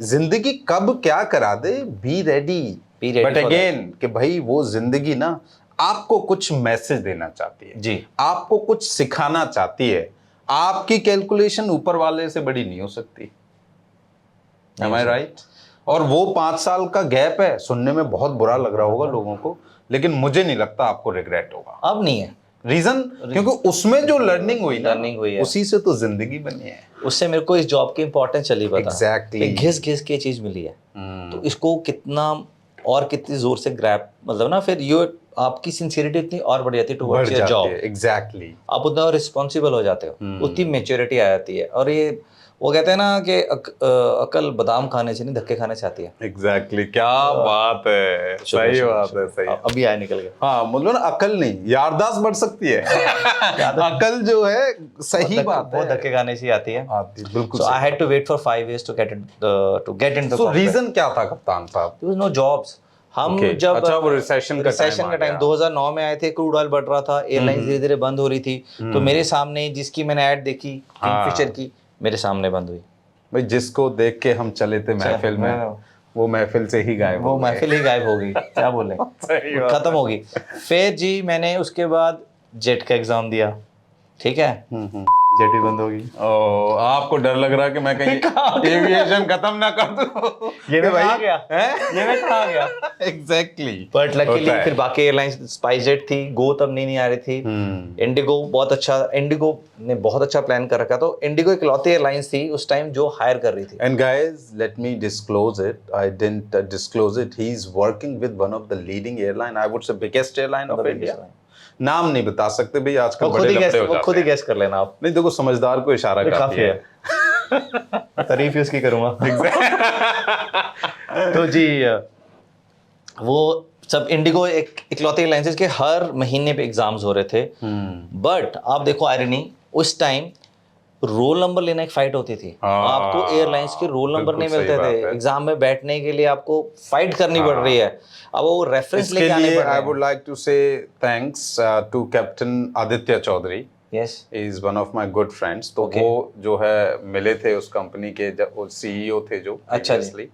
[SPEAKER 2] जिंदगी कब क्या करा दे, बी रेडी। बट अगेन कि भाई वो जिंदगी ना आपको कुछ मैसेज देना चाहती है
[SPEAKER 1] जी,
[SPEAKER 2] आपको कुछ सिखाना चाहती है। आपकी कैलकुलेशन ऊपर वाले से बड़ी नहीं हो सकती। Am I right? और वो 5 साल का गैप है, सुनने में बहुत बुरा लग रहा होगा लोगों को, लेकिन मुझे नहीं लगता आपको रिग्रेट होगा।
[SPEAKER 1] अब नहीं है
[SPEAKER 2] रीजन क्योंकि उसमें जो लर्निंग हुई ना,
[SPEAKER 1] लर्निंग हुई है,
[SPEAKER 2] उसी से तो जिंदगी बनी है।
[SPEAKER 1] उससे मेरे को इस जॉब की इंपॉर्टेंस चली पता।
[SPEAKER 2] Exactly.
[SPEAKER 1] घिस घिस के चीज मिली है, तो इसको कितना और कितनी जोर से ग्रैब, मतलब ना फिर ये आपकी सिंसियरिटी इतनी और बढ़ जाती है टुवर्ड्स योर जॉब।
[SPEAKER 2] एग्जैक्टली,
[SPEAKER 1] आप उतना और रिस्पॉन्सिबल हो जाते हो, उतनी मेच्योरिटी आ जाती है। और ये वो कहते हैं ना कि अकल बादाम खाने से नहीं धक्के खाने से आती है।
[SPEAKER 2] एग्जैक्टली, क्या बात है, सही बात है, सही।
[SPEAKER 1] अभी आया निकल गया।
[SPEAKER 2] हाँ मतलब ना, अकल नहीं, यारदाश्त बढ़ सकती है। अकल जो है, सही बात है,
[SPEAKER 1] वो धक्के खाने से आती है।
[SPEAKER 2] बिल्कुल।
[SPEAKER 1] So I had to wait for 5 years to get into the cockpit.
[SPEAKER 2] Reason क्या था कप्तान साहब?
[SPEAKER 1] There was no jobs. हम जब
[SPEAKER 2] अच्छा, वो रिसेशन का
[SPEAKER 1] टाइम 2009 में आए थे, क्रूड ऑयल बढ़ रहा था, एयरलाइंस धीरे धीरे बंद हो रही थी, तो मेरे सामने जिसकी मैंने ऐड देखी किंगफिशर की, मेरे सामने बंद हुई।
[SPEAKER 2] भाई जिसको देख के हम चले थे महफिल में, वो महफिल से ही गायब हो गई।
[SPEAKER 1] महफिल ही गायब होगी, क्या बोले, खत्म होगी। फिर जी मैंने उसके बाद जेट का एग्जाम दिया, ठीक है, जेट ही बंद होगी।
[SPEAKER 2] ओ, आपको डर लग रहा है कि मैं कहीं एविएशन खत्म ना कर दूं?
[SPEAKER 1] ये मैं कहाँ गया, ये मैं कहाँ गया।
[SPEAKER 2] एग्जैक्टली।
[SPEAKER 1] बट लकीली फिर बाकी एयरलाइंस, स्पाइसजेट थी, गो तब नहीं आ रही थी, इंडिगो बहुत अच्छा, इंडिगो ने बहुत अच्छा प्लान कर रखा, तो इंडिगो इकलौती एयरलाइंस थी उस टाइम जो हायर कर रही थी।
[SPEAKER 2] And guys, let me disclose it, I didn't disclose it, he is working with one of the leading airline, I would से बिगेस्ट एयरलाइन ऑफ इंडिया। नाम नहीं बता सकते भाई, आजकल बड़े लफड़े हो जाते हैं।
[SPEAKER 1] खुद ही गैस कर लेना आप।
[SPEAKER 2] नहीं देखो, समझदार को इशारा काफी है।
[SPEAKER 1] तारीफ ही उसकी करूंगा। तो जी वो सब इंडिगो एक इकलौती एयरलाइंस के हर महीने पे एग्जाम्स हो रहे थे। बट आप देखो आयरनी, उस टाइम रोल नंबर लेना एक फाइट होती थी। आपको एयरलाइंस के रोल नंबर नहीं मिलते थे, एग्जाम में बैठने के लिए आपको फाइट करनी पड़ रही है। अब वो रेफरेंस लेके आने पड़ रहे हैं।
[SPEAKER 2] I would like to say thanks to captain Aditya Chaudhary.
[SPEAKER 1] Yes.
[SPEAKER 2] Is one of my good friends. तो वो जो है मिले थे उस कंपनी के, जब वो सीईओ थे जो previously,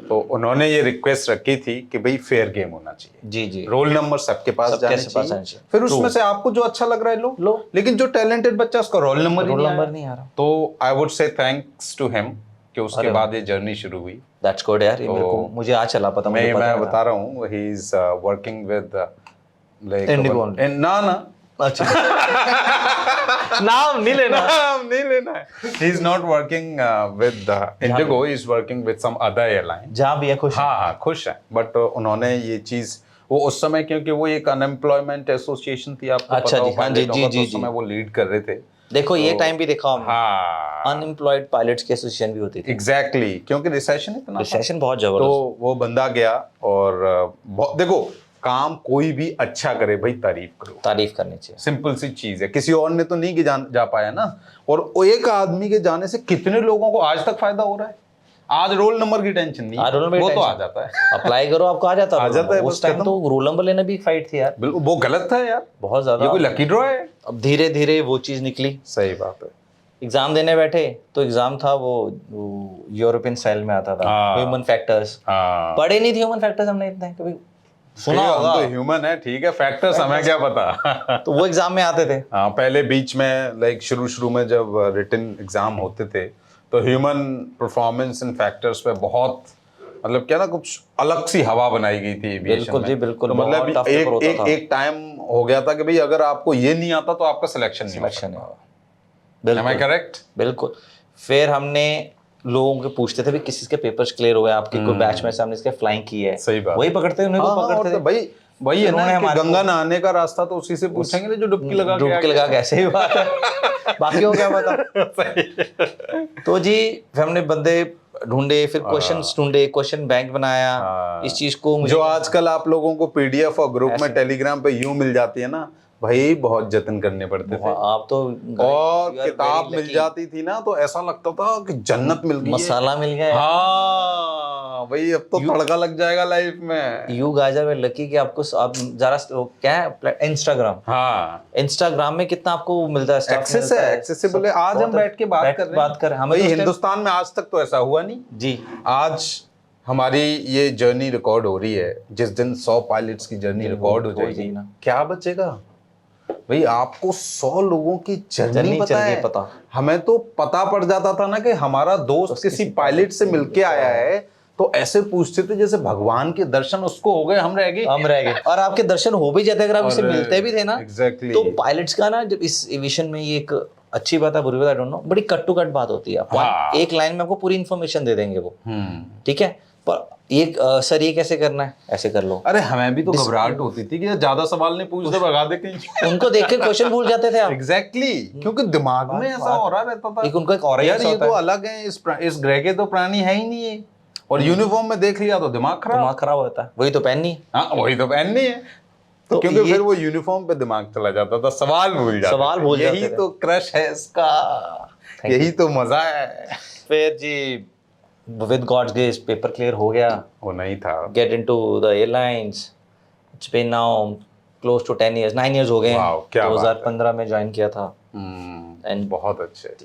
[SPEAKER 2] तो उन्होंने ये रिक्वेस्ट रखी थी कि भाई फेयर गेम होना चाहिए।
[SPEAKER 1] जी जी,
[SPEAKER 2] रोल नंबर सबके पास जाने चाहिए। फिर उसमें से आपको जो अच्छा लग रहा है लो, लेकिन जो टैलेंटेड बच्चा उसका रोल नंबर नहीं आ रहा, तो I would say thanks to him कि उसके बाद ये जर्नी शुरू हुई।
[SPEAKER 1] That's good यार, मुझे आज चला पता।
[SPEAKER 2] मैं बता रहा हूँ, he is working with like
[SPEAKER 1] Indigo
[SPEAKER 2] ना
[SPEAKER 1] अच्छा नाम नहीं लेना,
[SPEAKER 2] है। He is not working with Indigo, he is working with some other airline।
[SPEAKER 1] जहाँ भी है खुश।
[SPEAKER 2] हाँ खुश है, बट उन्होंने ये चीज, वो उस समय क्योंकि वो एक अनएम्प्लॉयमेंट एसोसिएशन थी, आपको
[SPEAKER 1] अच्छा
[SPEAKER 2] पता
[SPEAKER 1] जी, हाँ जी जी जी,
[SPEAKER 2] उस समय वो लीड कर रहे थे।
[SPEAKER 1] देखो ये टाइम भी देखा हमने,
[SPEAKER 2] हाँ,
[SPEAKER 1] अनएम्प्लॉयड पायलट्स की एसोसिएशन भी होती थी।
[SPEAKER 2] एग्जैक्टली, क्योंकि रिसेशन इतना,
[SPEAKER 1] रिसेशन बहुत जबरदस्त।
[SPEAKER 2] तो वो बंदा गया और देखो, काम कोई भी अच्छा करे भाई, तारीफ करो,
[SPEAKER 1] तारीफ करनी चाहिए,
[SPEAKER 2] सिंपल सी चीज है। किसी और ने तो नहीं जा पाया ना, और एक आदमी के जाने से कितने लोगों को आज तक फायदा हो रहा है। आज रोल नंबर की टेंशन नहीं, वो तो आ जाता है,
[SPEAKER 1] अप्लाई करो आपको आ जाता है। उस टाइम तो रोल नंबर लेना भी फाइट थी यार,
[SPEAKER 2] बिल्कुल वो गलत था यार,
[SPEAKER 1] बहुत ज्यादा।
[SPEAKER 2] ये कोई लकी ड्रॉ है।
[SPEAKER 1] अब धीरे धीरे वो चीज निकली।
[SPEAKER 2] सही बात है।
[SPEAKER 1] एग्जाम देने बैठे तो एग्जाम था वो यूरोपियन स्टाइल में आता था, ह्यूमन फैक्टर्स। पढ़े नहीं थे ह्यूमन फैक्टर्स हमने इतने, कभी सुना होगा,
[SPEAKER 2] तो ह्यूमन है, ठीक है, फैक्टर्स हमें क्या पता।
[SPEAKER 1] तो वो एग्जाम में आते थे।
[SPEAKER 2] हाँ, पहले बीच में लाइक शुरू में जब रिटन एग्जाम होते थे, तो ह्यूमन परफॉर्मेंस इन फैक्टर्स पे बहुत, मतलब क्या ना, कुछ अलग सी हवा बनाई गई थी एविएशन में।
[SPEAKER 1] जी बिल्कुल,
[SPEAKER 2] तो मतलब एक टाइम हो गया था कि भाई अगर आपको ये नहीं आता तो आपका सिलेक्शन नहीं होगा। Am I correct?
[SPEAKER 1] बिल्कुल। फिर हमने लोगों के पूछते थे भी किसी के पेपर्स क्लियर हुए, आपके कोई बैच में सामने इसके फ्लाइंग की है,
[SPEAKER 2] सही बात,
[SPEAKER 1] वही पकड़ते उन्हें को पकड़ते थे
[SPEAKER 2] भाई। वही है ना कि गंगा नहाने का रास्ता तो उसी से पूछेंगे ना जो डुबकी लगा के
[SPEAKER 1] ऐसे ही बात है, बाकी को क्या पता। तो जी हमने बंदे ढूंढे, फिर क्वेश्चंस ढूंढे, क्वेश्चन बैंक बनाया। इस चीज को
[SPEAKER 2] जो आजकल आप लोगों को पीडीएफ और ग्रुप में टेलीग्राम पे यूं मिल जाती है ना भाई, बहुत जतन करने पड़ते थे।
[SPEAKER 1] आप तो
[SPEAKER 2] और किताब मिल जाती थी ना तो ऐसा लगता था कि जन्नत मिल गई,
[SPEAKER 1] मसाला मिल गया।
[SPEAKER 2] हाँ भाई, अब तो तड़का लग जाएगा लाइफ में।
[SPEAKER 1] यू गाइस आर लकी कि आपको आप जरा क्या है इंस्टाग्राम,
[SPEAKER 2] हाँ
[SPEAKER 1] इंस्टाग्राम में कितना आपको मिलता है,
[SPEAKER 2] एक्सेस है, एक्सेसिबल है। आज हम बैठ के बात कर रहे हैं, हमें हिंदुस्तान में आज तक तो ऐसा हुआ नहीं
[SPEAKER 1] जी।
[SPEAKER 2] आज हमारी ये जर्नी रिकॉर्ड हो रही है, जिस दिन 100 पायलट्स की जर्नी रिकॉर्ड हो जाएगी, क्या बचेगा भाई? आपको 100 लोगों की जर्नी पता हमें तो पता पड़ जाता था ना कि हमारा दोस्त किसी पायलट से मिलके आया है, तो ऐसे पूछते थे जैसे भगवान के दर्शन उसको हो गए, हम रह गए।
[SPEAKER 1] और आपके दर्शन हो भी जाते अगर आप उससे मिलते भी थे ना।
[SPEAKER 2] Exactly.
[SPEAKER 1] तो पायलट्स का ना जब इस एविएशन में ये एक अच्छी बात है, बुरी बात आई डोंट नो, बड़ी कट टू कट बात होती है।
[SPEAKER 2] हाँ।
[SPEAKER 1] एक लाइन में आपको पूरी इन्फॉर्मेशन दे देंगे वो, ठीक है, पर एक सर ये कैसे करना है, ऐसे कर लो।
[SPEAKER 2] अरे हमें भी तो घबराहट होती थी कि ज्यादा सवाल नहीं पूछते, भगा दे कहीं।
[SPEAKER 1] उनको देख के क्वेश्चन भूल जाते थे आप।
[SPEAKER 2] एग्जैक्टली, क्योंकि दिमाग में ऐसा हो रहा रहता था।
[SPEAKER 1] एक उनको एक और
[SPEAKER 2] यार ये तो अलग है, इस ग्रह के तो प्राणी है ही नहीं है, और यूनिफॉर्म में देख लिया तो दिमाग खराब
[SPEAKER 1] होता है। वही तो पहननी।
[SPEAKER 2] हाँ, वही तो पहननी है। तो क्योंकि फिर वो यूनिफॉर्म पे दिमाग चला जाता था, सवाल भूल जाते थे। यही तो क्रश है इसका, यही तो मजा है।
[SPEAKER 1] फिर जी with God's grace paper clear हो गया।
[SPEAKER 2] वो नहीं था।
[SPEAKER 1] Get into the airlines. It's been now close to 10 years, 9 years हो गए। 2015 में ज्वाइन किया था।
[SPEAKER 2] एंड बहुत अच्छे।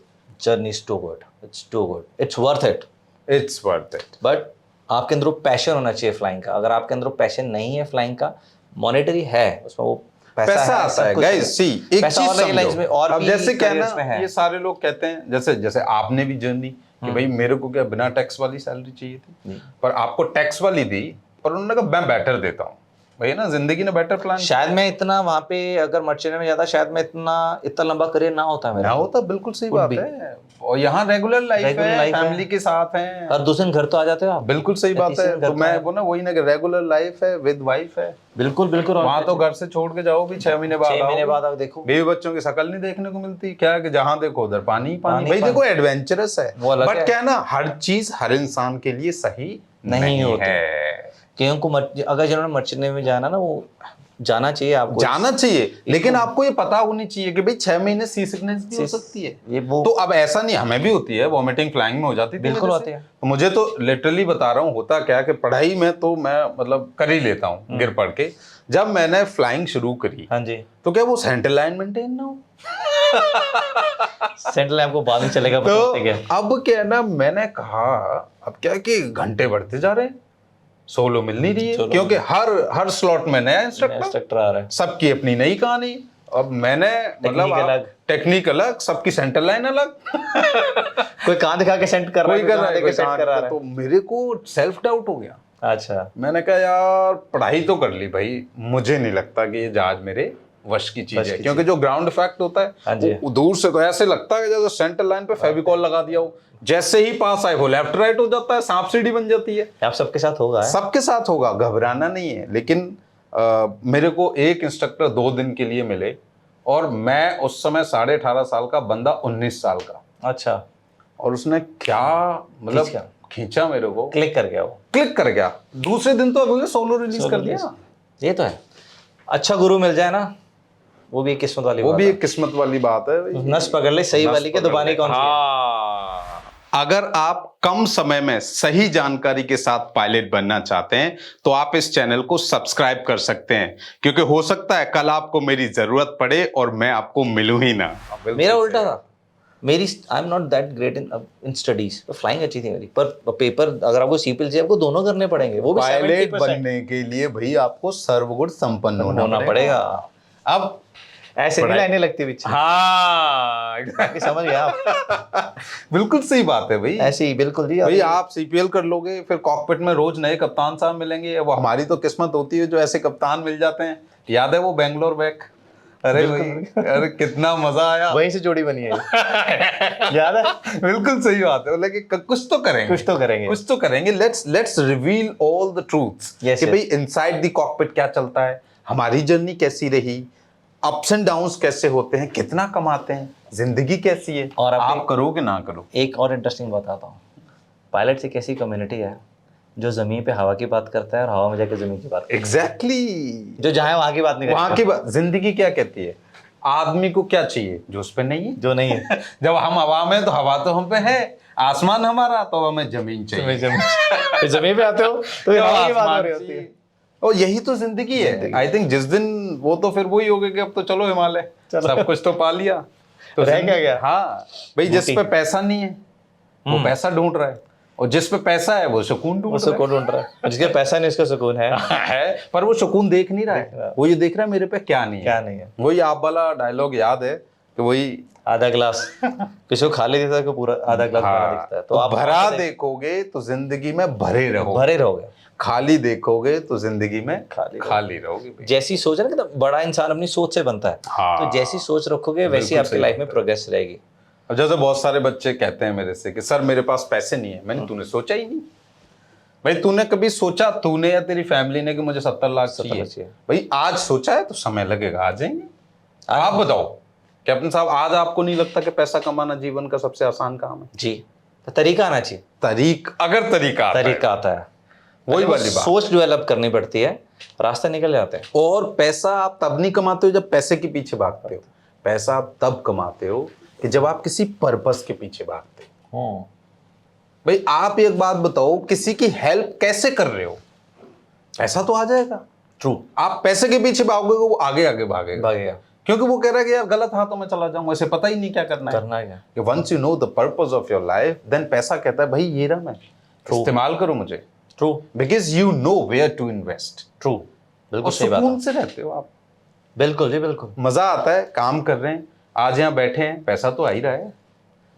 [SPEAKER 1] Journey is too good, it's too good, it's worth it.
[SPEAKER 2] It's worth it.
[SPEAKER 1] But आपके अंदर पैशन होना चाहिए फ्लाइंग का। अगर आपके अंदर पैशन नहीं है फ्लाइंग का, मॉनेटरी है उसमें, वो पैसा
[SPEAKER 2] आता है। गाइस सी एक चीज समझो,
[SPEAKER 1] और
[SPEAKER 2] अब जैसे कहना ये सारे लोग कहते हैं, जैसे आपने भी जर्नी कि भाई मेरे को क्या बिना टैक्स वाली सैलरी चाहिए थी, पर आपको टैक्स वाली दी, पर उन्होंने कहा मैं बेटर देता हूँ। भाई ना, जिंदगी ने बेटर प्लान।
[SPEAKER 1] शायद मैं इतना वहां पे अगर मर्चेंट में जाता, शायद मैं इतना लंबा करियर ना होता मेरा।
[SPEAKER 2] ना होता, बिल्कुल सही बात है। और यहाँ रेगुलर लाइफ है, फैमिली के साथ हैं,
[SPEAKER 1] और दूसरे दिन घर तो आ जाते हो आप।
[SPEAKER 2] बिल्कुल सही बात है। तो मैं वो ना वही ना, रेगुलर लाइफ है विद वाइफ है।
[SPEAKER 1] बिल्कुल बिल्कुल।
[SPEAKER 2] वहाँ तो घर से छोड़ के जाओ भी 6 महीने बाद
[SPEAKER 1] आप देखो,
[SPEAKER 2] बीवी बच्चों की शक्ल नहीं देखने को मिलती। क्या है कि जहाँ देखो उधर पानी पानी। भाई देखो एडवेंचरस है, बट क्या ना, हर चीज हर इंसान के लिए सही नहीं है।
[SPEAKER 1] क्योंकि अगर जिन्होंने मर्चेंट नेवी में जाना ना, वो जाना चाहिए, आपको
[SPEAKER 2] जाना चाहिए, लेकिन आपको ये पता होनी चाहिए कि भाई 6 महीने सी सिकनेस भी हो सकती है। ये वो तो अब ऐसा नहीं, हमें भी होती है, वॉमिटिंग फ्लाइंग में हो जाती है।
[SPEAKER 1] बिल्कुल होती है।
[SPEAKER 2] तो मुझे तो लिटरली बता रहा हूँ, होता क्या कि पढ़ाई में तो मैं मतलब कर ही लेता हूँ गिर पड़ के। जब मैंने फ्लाइंग शुरू करी,
[SPEAKER 1] हाँ जी,
[SPEAKER 2] तो क्या वो सेंटर लाइन मेंटेन ना हो?
[SPEAKER 1] सेंटर लाइन आपको बाद में चलेगा।
[SPEAKER 2] तो अब क्या है ना, मैंने कहा अब क्या कि घंटे बढ़ते जा रहे हैं, सोलो मिल नहीं रही है, क्योंकि हर स्लॉट में नया इंस्ट्रक्टर आ रहा है, सबकी अपनी नई कहानी। अब मैंने मतलब टेक्निक अलग, सबकी सेंटर लाइन अलग।
[SPEAKER 1] कोई कहां दिखा के सेंट कर रहा है,
[SPEAKER 2] तो मेरे को सेल्फ डाउट हो गया।
[SPEAKER 1] अच्छा, मैंने
[SPEAKER 2] कहा यार पढ़ाई तो कर ली भाई, मुझे नहीं लगता कि ये जहाज मेरे वश की चीज है, क्योंकि जो ग्राउंड इफेक्ट होता है वो दूर से तो ऐसे लगता है जैसे सेंटर लाइन पे फेविकॉल लगा दिया हो, जैसे ही पास आए वो लेफ्ट राइट हो जाता है, सांप सीढ़ी बन जाती है।
[SPEAKER 1] आप सबके साथ होगा,
[SPEAKER 2] सबके साथ होगा, घबराना नहीं है। लेकिन मेरे को एक इंस्ट्रक्टर 2 दिन के लिए मिले, और मैं उस समय 18.5 साल का बंदा 19 साल का।
[SPEAKER 1] अच्छा।
[SPEAKER 2] और उसने क्या मतलब खींचा मेरे को,
[SPEAKER 1] क्लिक कर गया, वो
[SPEAKER 2] क्लिक कर गया। दूसरे दिन तो अभी सोलो रिलीज कर दिया।
[SPEAKER 1] ये तो है, अच्छा गुरु मिल जाए ना, वो भी एक किस्मत वाली बात है।
[SPEAKER 2] वो भी एक किस्मत वाली बात है।
[SPEAKER 1] नस पकड़ ले सही वाली के, दुबानी कौन सी
[SPEAKER 2] है। अगर आप कम समय में सही जानकारी के साथ पायलट बनना चाहते हैं तो आप इस चैनल को सब्सक्राइब कर सकते हैं, क्योंकि हो सकता है कल आपको मेरी जरूरत पड़े और मैं आपको मिलूं ही ना।
[SPEAKER 1] मेरा उल्टा था, मेरी I am not that great in studies. तो फ्लाइंग अच्छी थी मेरी, पर पेपर अगर आपको सीपीएल चाहिए, आपको दोनों करने पड़ेंगे। वो भी
[SPEAKER 2] पायलट बनने के लिए भाई आपको सर्वगुण संपन्न होना पड़ेगा। अब
[SPEAKER 1] ऐसे नहीं लाइनें लगती पीछे।
[SPEAKER 2] हाँ
[SPEAKER 1] समझ गया आप।
[SPEAKER 2] बिल्कुल सही बात है भाई,
[SPEAKER 1] ऐसे ही बिल्कुल जी।
[SPEAKER 2] भाई आप सीपीएल कर लोगे, फिर कॉकपिट में रोज नए कप्तान साहब मिलेंगे। वो हमारी तो किस्मत होती है जो ऐसे कप्तान मिल जाते हैं। याद है वो बैंगलोर बैक, अरे भाई अरे कितना मजा आया,
[SPEAKER 1] वहीं से जोड़ी बनी है। याद है?
[SPEAKER 2] बिल्कुल सही बात है। लेकिन कुछ तो करेंगे, let's reveal all the truths कि भाई इनसाइड द कॉकपिट क्या चलता है, हमारी जर्नी कैसी रही, अप्स एंड डाउन्स कैसे होते हैं, कितना कमाते हैं, जिंदगी कैसी है, और आप करो कि ना करो।
[SPEAKER 1] एक और इंटरेस्टिंग बताता हूँ, पायलट एक ऐसी कम्युनिटी है जो जमीन पे हवा की बात करता है और हवा में जाकर जमीन की बात करता है।
[SPEAKER 2] एग्जैक्टली।
[SPEAKER 1] जो जहाँ है वहाँ की बात नहीं करता।
[SPEAKER 2] वहाँ की बात। जिंदगी क्या कहती है, आदमी को क्या चाहिए जो उस पे नहीं है,
[SPEAKER 1] जो नहीं है।
[SPEAKER 2] जब हम हवा में तो हवा तो हम पे है, आसमान हमारा तो हमें जमीन चाहिए।
[SPEAKER 1] जमीन पे आते हो तो हवा की बात हो रही होती है।
[SPEAKER 2] और यही तो जिंदगी है। आई थिंक जिस दिन वो तो फिर वही हो गया कि अब तो चलो हिमालय, सब कुछ तो पा लिया, तो
[SPEAKER 1] रह क्या गया।
[SPEAKER 2] हाँ भाई, जिस पे पैसा नहीं है वो पैसा ढूंढ रहा है, और जिस पे पैसा है वो सुकून ढूंढ रहा है।
[SPEAKER 1] जिसके पैसा नहीं उसका सुकून है
[SPEAKER 2] पर वो सुकून देख नहीं रहा है, वो ये देख रहा है मेरे पे क्या नहीं है।
[SPEAKER 1] नहीं है।
[SPEAKER 2] वही आप वाला डायलॉग याद है, तो वही
[SPEAKER 1] आधा ग्लास किसी को खाली देता है कि पूरा आधा ग्लास भरा दिखता है, तो आप
[SPEAKER 2] भरा देखोगे तो जिंदगी में भरे रहोगे,
[SPEAKER 1] भरे रहोगे।
[SPEAKER 2] खाली देखोगे तो जिंदगी में खाली रहोगे भाई।
[SPEAKER 1] जैसी सोच है ना कि बड़ा इंसान अपनी सोच से बनता है,
[SPEAKER 2] हाँ।
[SPEAKER 1] तो जैसी सोच रखोगे वैसी आपकी लाइफ में प्रोग्रेस रहेगी।
[SPEAKER 2] अब जैसे बहुत सारे बच्चे कहते हैं मेरे से कि सर मेरे पास पैसे नहीं है। मैंने तूने सोचा ही नहीं भाई, तूने कभी सोचा, तूने या तेरी फैमिली ने कि मुझे 70 लाख चाहिए? भाई आज सोचा है तो समय लगेगा, आ जाएंगे। आप बताओ कैप्टन साहब, आज आपको नहीं लगता कि पैसा कमाना जीवन का सबसे आसान काम है?
[SPEAKER 1] जी, तो तरीका आना चाहिए।
[SPEAKER 2] अगर तरीका आता है वही वाली बात,
[SPEAKER 1] सोच डेवलप करनी पड़ती है, रास्ते निकल जाते हैं।
[SPEAKER 2] और पैसा आप तब नहीं कमाते हो जब पैसे के पीछे भागते हो, पैसा आप तब कमाते हो कि जब आप किसी पर्पस के पीछे भागते हो। भाई आप एक बात बताओ, किसी की हेल्प कैसे कर रहे हो? पैसा तो आ जाएगा।
[SPEAKER 1] ट्रू।
[SPEAKER 2] आप पैसे के पीछे भागोगे, वो आगे आगे भागेगा, क्योंकि वो कह रहा है कि यार गलत हाथों में चला जाऊं, ऐसे पता ही नहीं क्या करना है। कि once you know the purpose of your life, then पैसा कहता है भाई ये रहा मैं, इस्तेमाल करो मुझे।
[SPEAKER 1] True.
[SPEAKER 2] Because you know where to invest.
[SPEAKER 1] True, बिल्कुल सही बात।
[SPEAKER 2] सुकून से रहते हो आप।
[SPEAKER 1] बिल्कुल जी, बिल्कुल।
[SPEAKER 2] मजा आता है, काम कर रहे हैं, आज यहाँ बैठे हैं, पैसा तो आ ही रहा है,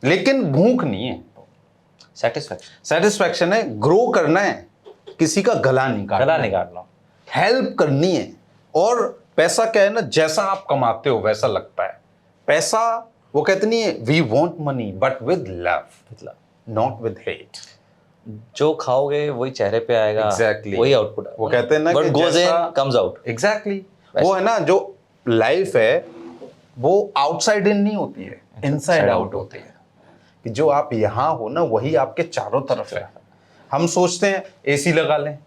[SPEAKER 2] लेकिन भूख नहीं है, सेटिस्फैक्शन है। ग्रो करना है, किसी का गला नहीं काटना, हेल्प करनी है। और पैसा क्या है ना, जैसा आप कमाते हो वैसा लगता है। पैसा, वो कहते नहीं है we want money but with love, not with hate.
[SPEAKER 1] जो खाओगे वही चेहरे पे आएगा।
[SPEAKER 2] Exactly.
[SPEAKER 1] वही आउटपुट।
[SPEAKER 2] वो कहते हैं ना कि
[SPEAKER 1] goes in, comes out.
[SPEAKER 2] Exactly. वो है ना, जो लाइफ है वो आउटसाइड इन नहीं होती है, इनसाइड आउट होती है। कि जो आप यहाँ हो ना, वही आपके चारों तरफ है। हम सोचते हैं एसी लगा लें,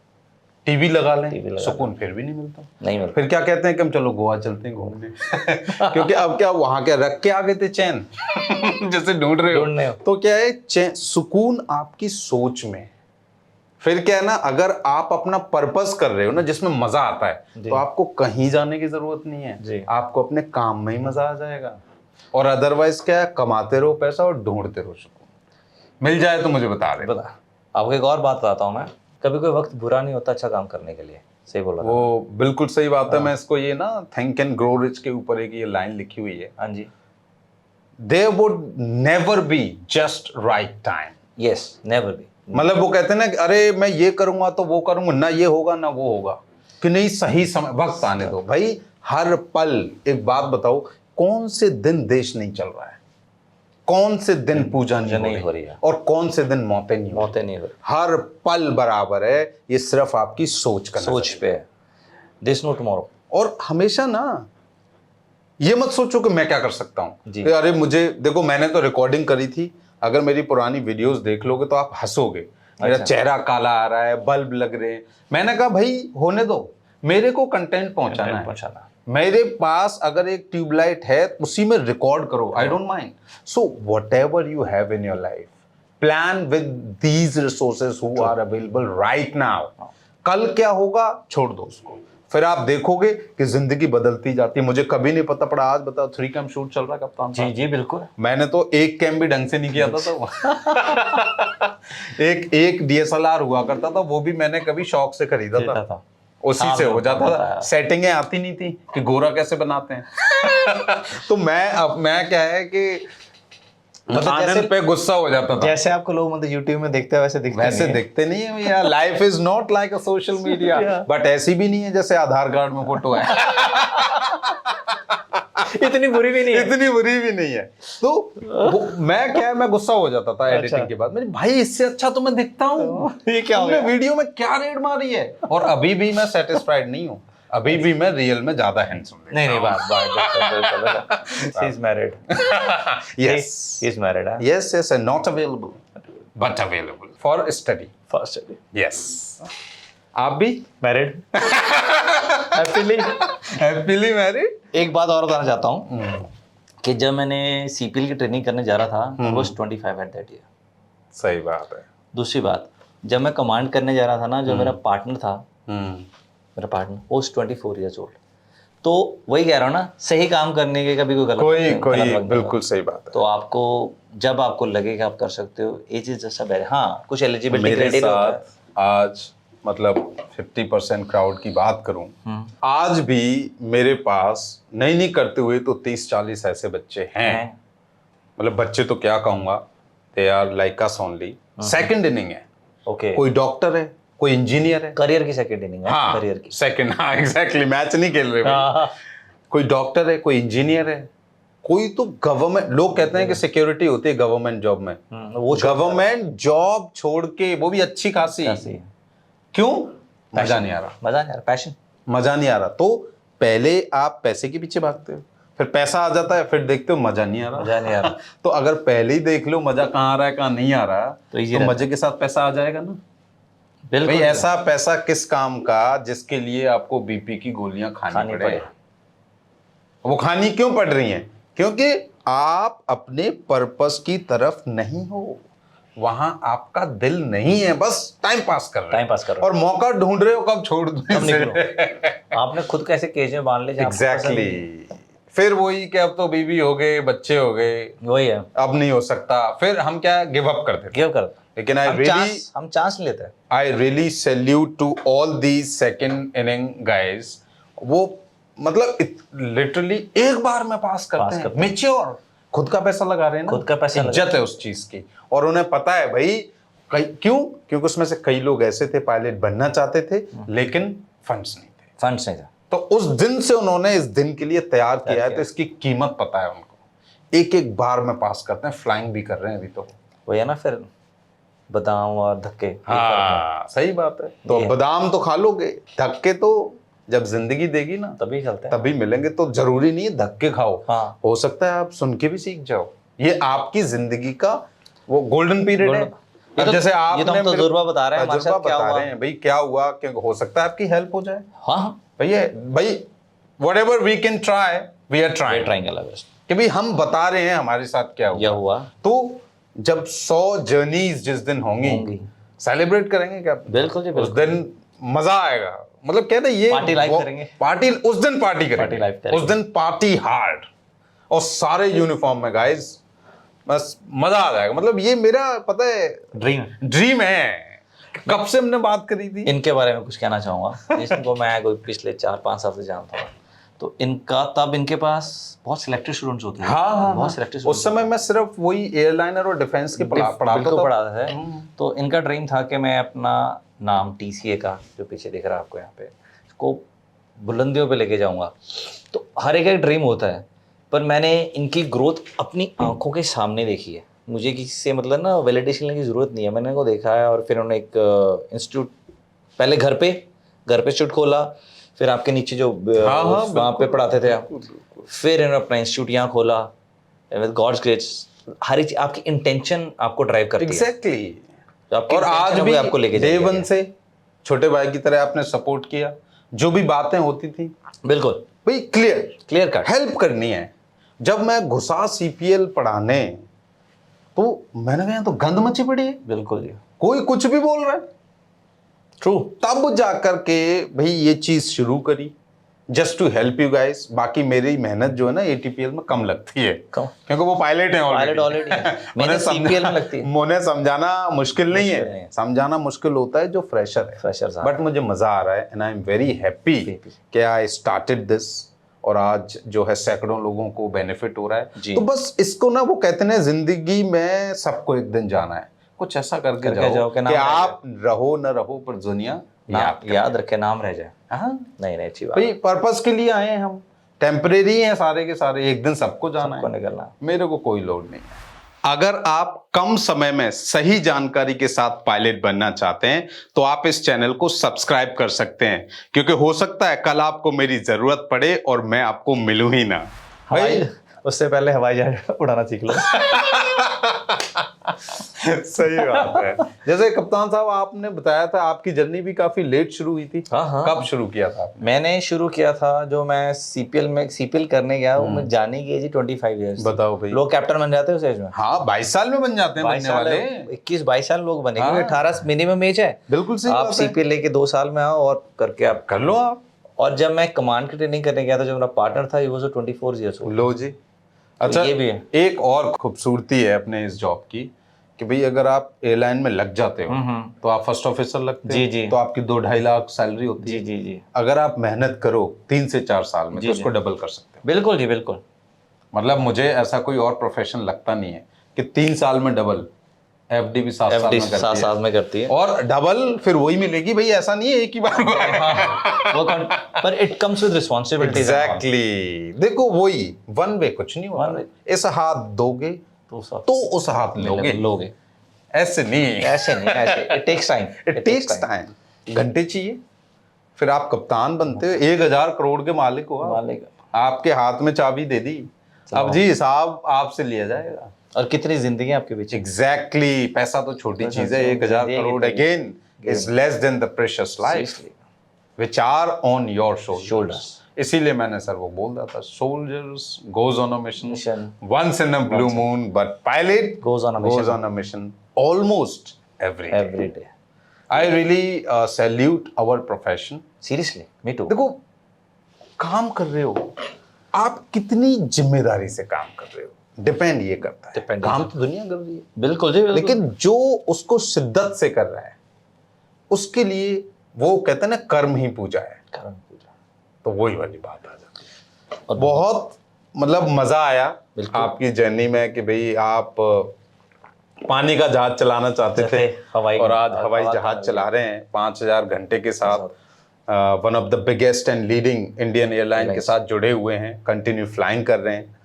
[SPEAKER 2] टीवी लगा लें, सुकून फिर भी नहीं मिलता। नहीं मिलता। फिर क्या कहते हैं कि हम चलो गोवा चलते हैं घूमने क्योंकि अब क्या वहां क्या रख के आ गए थे चैन जैसे ढूंढ रहे हो। तो क्या है, चैन सुकून आपकी सोच में। फिर क्या है ना, अगर आप अपना पर्पस कर रहे हो ना जिसमें मजा आता है, तो आपको कहीं जाने की जरूरत नहीं है, आपको अपने काम में ही मजा आ जाएगा। और अदरवाइज क्या है, कमाते रहो पैसा और ढूंढते रहो सुकून। मिल जाए तो मुझे बता रहे।
[SPEAKER 1] बता, आपको एक और बात बताता हूँ मैं, कभी कोई वक्त बुरा नहीं होता अच्छा काम करने के लिए। सही बोला।
[SPEAKER 2] वो बिल्कुल सही बात है। मैं इसको ये ना थिंक एंड ग्रो रिच के ऊपर एक ये लाइन लिखी हुई है।
[SPEAKER 1] हाँ जी।
[SPEAKER 2] There would never be just right time.
[SPEAKER 1] Yes, never be.
[SPEAKER 2] मतलब वो कहते हैं ना कि अरे मैं ये करूंगा तो वो करूंगा, ना ये होगा ना वो होगा, कि नहीं सही समय वक्त आने दो। भाई हर पल, एक बात बताओ, कौन से दिन देश नहीं चल रहा है, कौन से दिन पूजा नहीं हो रही है, और कौन से दिन मौतें नहीं हो रही। हर पल बराबर है, ये सिर्फ आपकी सोच का
[SPEAKER 1] सोच पे है। This no tomorrow.
[SPEAKER 2] और हमेशा ना ये मत सोचो कि मैं क्या कर सकता हूं, कि अरे मुझे देखो, मैंने तो रिकॉर्डिंग करी थी, अगर मेरी पुरानी वीडियोस देख लोगे तो आप हंसोगे। मेरा चेहरा काला आ रहा है, बल्ब लग रहे हैं। मैंने कहा भाई होने दो, मेरे को कंटेंट पहुंचाना है। मेरे पास अगर एक ट्यूबलाइट है, उसी में रिकॉर्ड करो, I don't mind. So whatever you have in your life, plan with these resources who are available right now. कल क्या होगा छोड़ दो उसको, फिर आप देखोगे कि जिंदगी बदलती जाती है। मुझे कभी नहीं पता पड़ा, आज बताओ 3 कैम शूट चल रहा है कप्तान साहब।
[SPEAKER 1] जी बिल्कुल।
[SPEAKER 2] मैंने तो 1 कैम भी ढंग से नहीं किया था, तो एक DSLR हुआ करता था, वो भी मैंने कभी शौक से खरीदा था, उसी से हो जाता था। सेटिंगें आती नहीं थी कि गोरा कैसे बनाते हैं तो मैं क्या है कि आनंद पे गुस्सा हो जाता था।
[SPEAKER 1] जैसे आपको लोग मतलब YouTube में देखते हैं वैसे
[SPEAKER 2] दिखते नहीं है भैया। Life is not like a social media, but ऐसी भी नहीं है जैसे आधार कार्ड में फोटो है
[SPEAKER 1] इतनी बुरी भी नहीं है।
[SPEAKER 2] तो मैं गुस्सा हो जाता था एडिटिंग के बाद। भाई इससे अच्छा तो मैं दिखता हूँ, ये क्या वीडियो में क्या रेड मारी है। और अभी भी मैं सेटिस्फाइड नहीं हूँ, अभी भी मैं रियल में ज्यादा हैंडसम
[SPEAKER 1] नहीं बात he is married.
[SPEAKER 2] Yes,
[SPEAKER 1] he is married.
[SPEAKER 2] Yes, and not available but available for study. Yes. आप भी
[SPEAKER 1] मैरिड?
[SPEAKER 2] Happily married.
[SPEAKER 1] एक बात और बताना चाहता हूँ कि जब मैंने CPL की ट्रेनिंग करने जा रहा था, I was 25 at that year.
[SPEAKER 2] सही बात है।
[SPEAKER 1] दूसरी बात, जब मैं कमांड करने जा रहा था ना, जो मेरा पार्टनर था, मेरा पार्टनर was 24 years old. तो वही कह रहा हूँ ना, सही काम करने के कभी कोई
[SPEAKER 2] बिल्कुल सही बात है।
[SPEAKER 1] तो आपको जब आपको लगे कि आप कर सकते हो, age is just a barrier. हाँ, कुछ एलिजिबिलिटी
[SPEAKER 2] मेरे
[SPEAKER 1] क्राइटेरिया
[SPEAKER 2] साथ आज मतलब 50% क्राउड की बात करूं, आज भी मेरे पास नहीं करते हुए तो 30-40 ऐसे बच्चे हैं। मतलब बच्चे तो क्या कहूंगा, they are like us only. Second inning है।
[SPEAKER 1] ओके,
[SPEAKER 2] कोई डॉक्टर है, कोई इंजीनियर है।
[SPEAKER 1] करियर की सेकंड इनिंग है।
[SPEAKER 2] हाँ,
[SPEAKER 1] करियर की
[SPEAKER 2] सेकंड, हाँ एग्जैक्टली, मैच नहीं खेल रहे भाई।
[SPEAKER 1] हाँ,
[SPEAKER 2] कोई डॉक्टर है, कोई इंजीनियर है, कोई तो गवर्नमेंट, लोग कहते हैं कि सिक्योरिटी होती है गवर्नमेंट जॉब में,
[SPEAKER 1] वो
[SPEAKER 2] गवर्नमेंट जॉब छोड़ के, वो भी अच्छी खासी। क्यों? मजा नहीं आ रहा।
[SPEAKER 1] मजा नहीं आ रहा, पैशन,
[SPEAKER 2] मजा नहीं आ रहा। तो पहले आप पैसे के पीछे भागते हो, फिर पैसा आ जाता है, फिर देखते हो मजा नहीं आ रहा।
[SPEAKER 1] मजा नहीं आ रहा।
[SPEAKER 2] तो अगर पहले ही देख लो मजा कहाँ आ रहा है कहाँ नहीं आ रहा,
[SPEAKER 1] तो
[SPEAKER 2] तो मजे के साथ पैसा आ जाएगा ना।
[SPEAKER 1] बिल्कुल।
[SPEAKER 2] भाई ऐसा पैसा किस काम का जिसके लिए आपको बीपी की गोलियां खानी पड़े। वो खानी क्यों पड़ रही हैं? क्योंकि आप अपने पर्पस की तरफ नहीं हो, वहां आपका दिल नहीं है, बस टाइम पास कर रहे हो और मौका ढूंढ रहे हो कब छोड़ दूं इसे।
[SPEAKER 1] आपने खुद कैसे केज में बांध लिया।
[SPEAKER 2] एग्जैक्टली। फिर वही कि अब तो बीवी हो गए, बच्चे हो गए,
[SPEAKER 1] वही है,
[SPEAKER 2] अब नहीं हो सकता, फिर हम क्या गिव अप कर देते। लेकिन
[SPEAKER 1] हम चांस लेते हैं।
[SPEAKER 2] I really salute to all these second inning guys. वो मतलब लिटरली एक बार में पास करते हैं, मैच्योर, खुद का पैसा लगा रहे हैं ना,
[SPEAKER 1] खुद का पैसा,
[SPEAKER 2] इज्जत है उस चीज की। और उन्हें पता है भाई क्योंकि उसमें से कई लोग ऐसे थे पायलट बनना चाहते थे लेकिन फंड्स नहीं थे। तो उस दिन से उन्होंने इस दिन के लिए तैयार किया है, तो इसकी कीमत पता है उनको। एक एक बार में पास करते हैं, फ्लाइंग भी कर रहे हैं अभी तो।
[SPEAKER 1] वही है ना, फिर बादाम और धक्के।
[SPEAKER 2] हाँ सही बात है। तो बादाम तो खा लोगे, धक्के तो जब जिंदगी देगी ना तभी चलते हैं, तभी मिलेंगे। तो जरूरी नहीं है धक्के खाओ। हाँ। हो सकता है आप सुन के भी सीख जाओ। ये आपकी जिंदगी का वो गोल्डन पीरियड है।
[SPEAKER 1] तो,
[SPEAKER 2] जैसे आप
[SPEAKER 1] ये तो हम तजुर्बा बता रहे हैं, हमारे साथ क्या हुआ है
[SPEAKER 2] भाई, क्या हुआ, क्योंकि हो सकता है आपकी हेल्प हो जाए।
[SPEAKER 1] हाँ
[SPEAKER 2] भैया, भाई whatever we can try, we are trying कि भाई हम बता रहे हैं हमारे साथ क्या हुआ। तो जब 100 जर्नीज जिस दिन होंगी सेलिब्रेट करेंगे क्या?
[SPEAKER 1] बिल्कुल जी,
[SPEAKER 2] उस दिन मजा आएगा। मतलब कहते हैं ये
[SPEAKER 1] पार्टी लाइव करेंगे,
[SPEAKER 2] पार्टी उस दिन पार्टी करेंगे, उस दिन पार्टी हार्ड और सारे यूनिफॉर्म में गाइस, बस मजा आ जाएगा। मतलब ये मेरा पता है ड्रीम है। कब से हमने बात करी थी
[SPEAKER 1] इनके बारे में, कुछ कहना चाहूंगा। इनको मैं कोई पिछले 4-5 साल से जानता हूँ। तो इनका तब इनके पास बहुत सिलेक्टेड स्टूडेंट्स होते हैं।
[SPEAKER 2] हाँ,
[SPEAKER 1] बहुत सिलेक्टेड।
[SPEAKER 2] उस समय मैं सिर्फ वही एयरलाइनर और डिफेंस के पढ़ाता
[SPEAKER 1] था। तो इनका ड्रीम था कि मैं अपना नाम TCA का, जो पीछे दिख रहा है आपको यहाँ पे, इसको बुलंदियों पे लेके जाऊंगा। तो हर एक ड्रीम होता है, पर मैंने इनकी ग्रोथ अपनी आंखों के सामने देखी है। मुझे किसी से मतलब ना वैलिडेशन लेने की ज़रूरत नहीं है, मैंने इनको देखा है। और फिर उन्होंने एक इंस्टीट्यूट, पहले घर पे इंस्टीट्यूट खोला, फिर आपके नीचे जो वहाँ पे पढ़ाते थे आप, फिर इन्होंने अपना इंस्टीट्यूट यहाँ खोला। विद गॉड्स ग्रेस, हर एक आपकी इंटेंशन आपको ड्राइव करती है।
[SPEAKER 2] एग्जैक्टली। और आज भी आपको लेके डे वन से छोटे भाई की तरह आपने सपोर्ट किया। जो भी बातें होती थी बिल्कुल भाई क्लियर कट हेल्प करनी है। जब मैं घुसा CPL पढ़ाने, तो मैंने कहा तो गंद मची पड़ी है। बिल्कुल जी, कोई कुछ भी बोल रहा है। ट्रू। तब जाकर के भाई ये चीज शुरू करी, just to help you guys. बाकी मेरी मेहनत जो है ना ATPL में कम लगती है, क्योंकि वो पायलट है ऑलरेडी।
[SPEAKER 1] मैंने CPL में लगती है।
[SPEAKER 2] उन्हें समझाना मुश्किल नहीं है, समझाना मुश्किल होता है जो फ्रेशर है। बट मुझे मजा आ रहा है and I am very happy कि आई स्टार्टेड दिस, और आज जो है सैकड़ों लोगों को बेनिफिट हो रहा है। तो बस इसको ना, वो कहते हैं जिंदगी में सबको एक दिन जाना है, कुछ ऐसा करके जाओ कि आप रहो न रहो पर दुनिया
[SPEAKER 1] याद रखे, नाम रह जाए।
[SPEAKER 2] हाँ
[SPEAKER 1] नहीं अच्छी बात
[SPEAKER 2] भाई, पर्पस के लिए आए हैं हम। टेम्परेरी हैं सारे के सारे, एक दिन सबको जाना है,
[SPEAKER 1] निकलना।
[SPEAKER 2] मेरे को कोई लोड नहीं है। अगर आप कम समय में सही जानकारी के साथ पायलट बनना चाहते हैं तो आप इस चैनल को सब्सक्राइब कर सकते हैं, क्योंकि हो सकता है कल आपको मेरी जरूरत पड़े और मैं आपको मिलूं ही ना।
[SPEAKER 1] भाई उससे पहले हवाई जहाज उड़ाना सीख लो।
[SPEAKER 2] सही बात है। जैसे कप्तान साहब, आपने बताया था आपकी जर्नी भी काफी लेट शुरू हुई थी।
[SPEAKER 1] हाँ।
[SPEAKER 2] कब शुरू किया था आपने?
[SPEAKER 1] मैंने शुरू किया था, जो मैं CPL करने गया, वो मैं जाने की एज 25 ईयर्स।
[SPEAKER 2] बताओ भाई।
[SPEAKER 1] लोग कैप्टन बन जाते हैं उस एज में।
[SPEAKER 2] हाँ, 22 साल में बन जाते हैं बनने वाले।
[SPEAKER 1] 21-22 साल लोग बने, क्योंकि 18 मिनिमम एज है।
[SPEAKER 2] बिल्कुल सही।
[SPEAKER 1] आप CPL लेके 2 साल में आओ और करके आप
[SPEAKER 2] कर लो आप।
[SPEAKER 1] और जब मैं कमांड की ट्रेनिंग करने गया था, जो मेरा पार्टनर था, वो 24 ईयर्स ओल्ड।
[SPEAKER 2] लो जी। अच्छा,
[SPEAKER 1] ये भी है।
[SPEAKER 2] एक और खूबसूरती है अपने इस जॉब की कि भाई अगर आप एयरलाइन में लग जाते हो तो आप फर्स्ट ऑफिसर लगते
[SPEAKER 1] जी,
[SPEAKER 2] हो
[SPEAKER 1] जी।
[SPEAKER 2] तो आपकी 2-2.5 लाख सैलरी होती
[SPEAKER 1] जी
[SPEAKER 2] है।
[SPEAKER 1] जी जी
[SPEAKER 2] अगर आप मेहनत करो 3 से 4 साल में
[SPEAKER 1] जी,
[SPEAKER 2] तो उसको
[SPEAKER 1] जी।
[SPEAKER 2] डबल कर सकते हो।
[SPEAKER 1] बिल्कुल जी बिल्कुल।
[SPEAKER 2] मतलब मुझे ऐसा कोई और प्रोफेशन लगता नहीं है कि 3 साल में डबल। एफडी भी 7 साल
[SPEAKER 1] एफडी
[SPEAKER 2] में करती
[SPEAKER 1] 7
[SPEAKER 2] है
[SPEAKER 1] साल में करती है।
[SPEAKER 2] और डबल फिर वही मिलेगी भाई, ऐसा नहीं है एक ही बार में।
[SPEAKER 1] वो पर it comes with responsibilities.
[SPEAKER 2] Exactly देखो वही वन वे कुछ नहीं
[SPEAKER 1] One
[SPEAKER 2] होता।
[SPEAKER 1] way।
[SPEAKER 2] इस हाथ दोगे तो उस हाथ लोगे,
[SPEAKER 1] लोगे।
[SPEAKER 2] ऐसे नहीं।
[SPEAKER 1] ऐसे नहीं, ऐसे it takes time.
[SPEAKER 2] It takes time. घंटे चाहिए, फिर आप कप्तान बनते हो, 1000 करोड़ के मालिक हो आप।
[SPEAKER 1] मालिक।
[SPEAKER 2] आपके हाथ में चाबी दे दी, अब जी हिसाब आपसे लिया जाएगा।
[SPEAKER 1] और कितनी जिंदगी आपके पीछे।
[SPEAKER 2] एग्जैक्टली पैसा तो छोटी चीज है, 1000 crore again is less than the precious life which are on your shoulders. इसीलिए मैंने सर वो बोल रहा था, soldiers goes on a mission once in a blue moon, but pilot
[SPEAKER 1] goes on a mission
[SPEAKER 2] almost every day. I really salute our profession.
[SPEAKER 1] Seriously, me too.
[SPEAKER 2] देखो काम कर रहे हो आप, कितनी जिम्मेदारी से काम कर रहे हो डिपेंड ये करता है। काम तो दुनिया कर रही है,
[SPEAKER 1] बिल्कुल जी बिल्कुल।
[SPEAKER 2] लेकिन जो उसको शिद्दत से कर रहा है उसके लिए वो कहते हैं ना कर्म ही पूजा है।
[SPEAKER 1] कर्म पूजा,
[SPEAKER 2] तो वही वाली बात आ जाती है। और बहुत मतलब मजा आया आपकी जर्नी में कि भाई आप पानी का जहाज चलाना चाहते थे और आज हवाई जहाज चला रहे हैं 5000 घंटे के साथ। One of the biggest and leading Indian airline के साथ जुड़े हुए हैं, कंटिन्यू फ्लाइंग कर रहे हैं।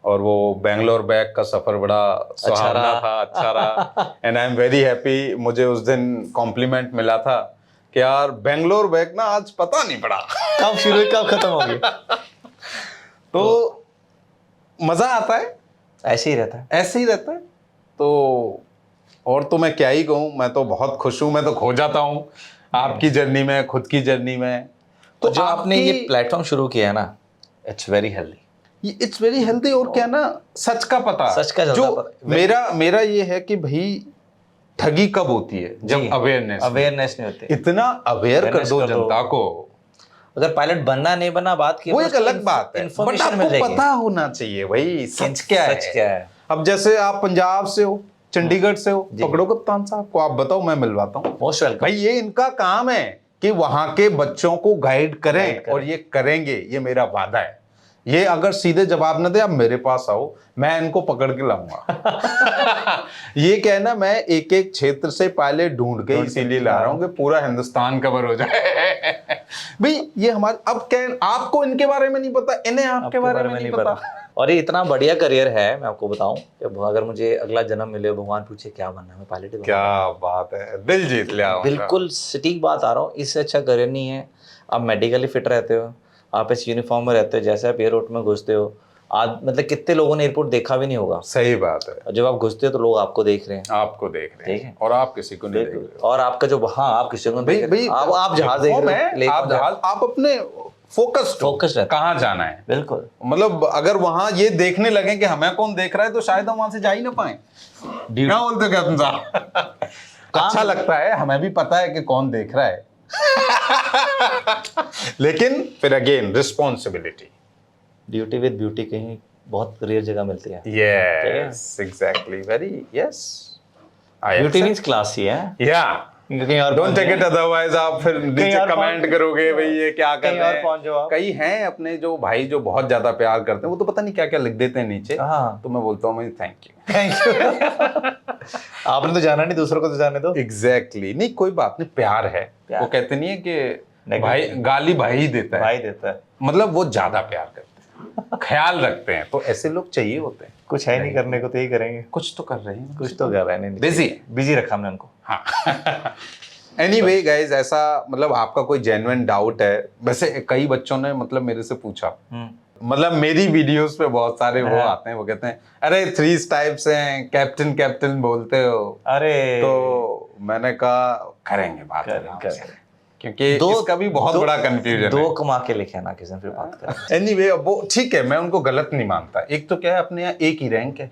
[SPEAKER 2] और वो बेंगलोर बैक का सफर बड़ा सुहावना था, अच्छा रहा। And I am very happy. मुझे उस दिन कॉम्प्लीमेंट मिला था कि यार बेंगलोर बैक ना आज पता नहीं पड़ा
[SPEAKER 1] कब शुरू कब खत्म हो गई।
[SPEAKER 2] तो मजा आता है,
[SPEAKER 1] ऐसे ही रहता है,
[SPEAKER 2] ऐसे ही रहता है। तो और तो मैं क्या ही कहूँ, मैं तो बहुत खुश हूँ, मैं तो खो जाता हूँ आपकी जर्नी में, खुद की जर्नी में।
[SPEAKER 1] तो जो आपने ये प्लेटफॉर्म शुरू किया ना, it's very healthy.
[SPEAKER 2] It's very healthy. और क्या ना, सच का पता,
[SPEAKER 1] सच का
[SPEAKER 2] जो
[SPEAKER 1] पता।
[SPEAKER 2] मेरा ये है कि भाई ठगी कब होती है, जब अवेयरनेस
[SPEAKER 1] नहीं होती।
[SPEAKER 2] इतना अवेयर कर दो जनता को।
[SPEAKER 1] अगर पायलट बनना नहीं बनना बात की,
[SPEAKER 2] वो एक अलग बात है, बट आपको पता होना चाहिए भाई सच क्या है। अब जैसे आप पंजाब से हो, चंडीगढ़ से हो, पकड़ो कप्तान साहब को, आप बताओ, मैं मिलवाता हूँ।
[SPEAKER 1] Most welcome.
[SPEAKER 2] भाई ये इनका काम है कि वहां के बच्चों को गाइड करें, और ये करेंगे, ये मेरा वादा है। ये अगर सीधे जवाब न दे, आप मेरे पास आओ, मैं इनको पकड़ के लाऊंगा। ये क्या है ना, मैं एक एक क्षेत्र से पायलट ढूंढ के इसीलिए ला रहा हूँ कि पूरा हिंदुस्तान कवर हो जाए। भाई ये हमारे, अब क्या आपको इनके बारे में नहीं पता, इन्हें आपके बारे में नहीं पता।
[SPEAKER 1] और ये इतना बढ़िया करियर है, मैं आपको बताऊं कि अगर मुझे अगला जन्म मिले, भगवान पूछे क्या बनना है, मैं पायलट ही बनूंगा।
[SPEAKER 2] क्या बात है, दिल जीत लिया।
[SPEAKER 1] बिल्कुल सटीक बात आ रहा हूँ, इससे अच्छा करियर नहीं है। आप मेडिकली फिट रहते हो, आप इस यूनिफॉर्म में रहते हो, जैसे आप एयरपोर्ट में घुसते हो, आज मतलब कितने लोगों ने एयरपोर्ट देखा भी नहीं होगा।
[SPEAKER 2] सही बात है।
[SPEAKER 1] और जब आप घुसते हो तो लोग आपको देख रहे हैं,
[SPEAKER 2] आपको देख रहे हैं, और आप किसी को नहीं देख रहे हो।
[SPEAKER 1] और आपका जो, हाँ आप किसी को देख रहे हो, आप जहाज देख रहे हो,
[SPEAKER 2] आप अपने फोकस कहाँ जाना है।
[SPEAKER 1] बिल्कुल,
[SPEAKER 2] मतलब अगर वहां ये देखने लगे कि हमें कौन देख रहा है तो शायद हम वहां से जा ही ना पाए। क्या बोलते हो कैप्टन साहब? अच्छा लगता है, हमें भी पता है कि कौन देख रहा है। लेकिन फिर again responsibility,
[SPEAKER 1] duty with beauty कहीं बहुत रेयर जगह मिलती है।
[SPEAKER 2] Yes exactly, very yes.
[SPEAKER 1] Beauty means classy है,
[SPEAKER 2] या
[SPEAKER 1] कहीं और
[SPEAKER 2] डोंट टेक इट अदरवाइज आप फिर नीचे कमेंट करोगे भाई ये क्या कर रहे हैं। कई हैं अपने जो भाई जो बहुत ज्यादा प्यार करते हैं, वो तो पता नहीं क्या क्या लिख देते हैं नीचे। तो मैं बोलता हूँ थैंक यू।
[SPEAKER 1] आपने तो जाना नहीं, दूसरों को तो जाने दो।
[SPEAKER 2] एग्जैक्टली, नहीं कोई बात नहीं, प्यार है। वो कहते नहीं है कि भाई गाली भाई ही देता है,
[SPEAKER 1] भाई देता है,
[SPEAKER 2] मतलब वो ज्यादा प्यार करते हैं, ख्याल रखते हैं। तो ऐसे लोग चाहिए होते हैं।
[SPEAKER 1] कुछ है नहीं करने को तो यही करेंगे,
[SPEAKER 2] कुछ तो कर रहे हैं,
[SPEAKER 1] कुछ तो कर रहे हैं, बिजी रखा हमने उनको।
[SPEAKER 2] हाँ। एनीवे गाइज, ऐसा मतलब आपका कोई जेन्युइन डाउट है, वैसे कई बच्चों ने मतलब मेरे से पूछा, मतलब मेरी वीडियोस पे बहुत सारे वो आते हैं, वो कहते हैं अरे 3 टाइप्स हैं, कैप्टन कैप्टन बोलते हो।
[SPEAKER 1] अरे
[SPEAKER 2] तो मैंने कहा करेंगे बात, क्योंकि इसका भी बहुत बड़ा कंफ्यूजन है।
[SPEAKER 1] 2 कमा के लिखे ना किसी ने, फिर बात करें।
[SPEAKER 2] एनीवे वो ठीक है, मैं उनको गलत नहीं मानता। एक तो क्या है, अपने यहाँ एक ही रैंक है,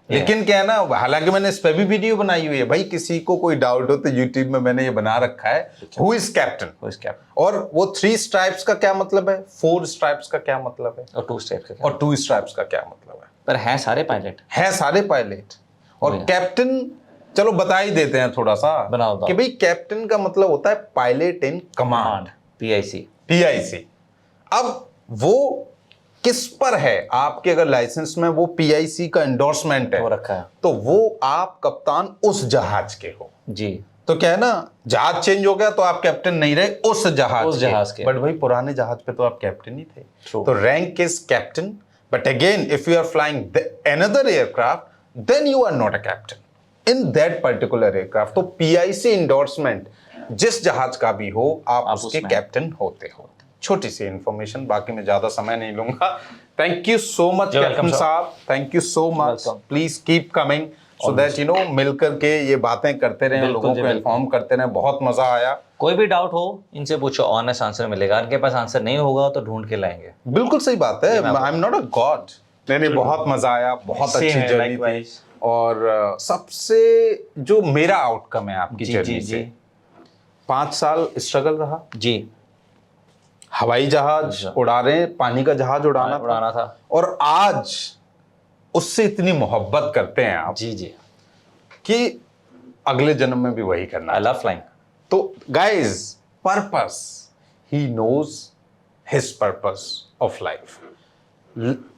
[SPEAKER 2] लेकिन क्या है ना, हालांकि मैंने इस पे भी वीडियो बनाई हुई है भाई, किसी को कोई डाउट हो तो यूट्यूब में मैंने ये बना रखा है, हु इज कैप्टन। और वो 3 स्ट्राइप्स का क्या मतलब है, 4 स्ट्राइप्स का क्या मतलब है,
[SPEAKER 1] और 2 स्ट्राइप्स का,
[SPEAKER 2] और 2 स्ट्राइप्स का क्या मतलब है।
[SPEAKER 1] पर हैं सारे पायलट,
[SPEAKER 2] हैं सारे पायलट। और कैप्टन, चलो बता ही देते हैं थोड़ा सा
[SPEAKER 1] बनाओ
[SPEAKER 2] कि भाई कैप्टन का मतलब होता है pilot in command,
[SPEAKER 1] PIC।
[SPEAKER 2] PIC। अब वो किस पर है? आपके अगर लाइसेंस में वो PIC का एंडोर्समेंट
[SPEAKER 1] हो
[SPEAKER 2] है
[SPEAKER 1] रखा है
[SPEAKER 2] तो वो आप कप्तान उस जहाज के हो।
[SPEAKER 1] जी।
[SPEAKER 2] तो क्या है ना, जहाज चेंज हो गया तो आप कैप्टन नहीं रहे उस जहाज
[SPEAKER 1] के।
[SPEAKER 2] बट भाई पुराने जहाज पे तो आप कैप्टन ही थे।
[SPEAKER 1] True.
[SPEAKER 2] तो rank is captain, but again if you are flying another aircraft then you are not a captain in that particular aircraft. तो PIC इंडोर्समेंट जिस जहाज का भी हो आप उसके
[SPEAKER 1] उसमें
[SPEAKER 2] कैप्टन होते हो। छोटी सी इंफॉर्मेशन, बाकी मैं ज्यादा समय नहीं लूंगा। Thank you so much captain साहब, thank you so much. Please keep coming so that you know मिलकर के ये बातें करते रहे, लोगों को इन्फॉर्म करते रहे। बहुत मजा आया।
[SPEAKER 1] कोई भी डाउट हो इनसे पूछो, ऑनेस्ट आंसर मिलेगा। इनके पास आंसर नहीं होगा तो ढूंढ के लाएंगे।
[SPEAKER 2] बिल्कुल सही बात है, I am not a God. नहीं, बहुत मजा आया, बहुत अच्छी जर्नी थी। और सबसे जो मेरा आउटकम है आपकी जर्नी से, 5 साल स्ट्रगल रहा
[SPEAKER 1] जी।
[SPEAKER 2] हवाई जहाज उड़ा रहे हैं, पानी का जहाज उड़ाना था और आज उससे इतनी मोहब्बत करते हैं आप
[SPEAKER 1] जी
[SPEAKER 2] कि अगले जन्म में भी वही करना।
[SPEAKER 1] I love flying.
[SPEAKER 2] तो guys, purpose, he knows his purpose of life.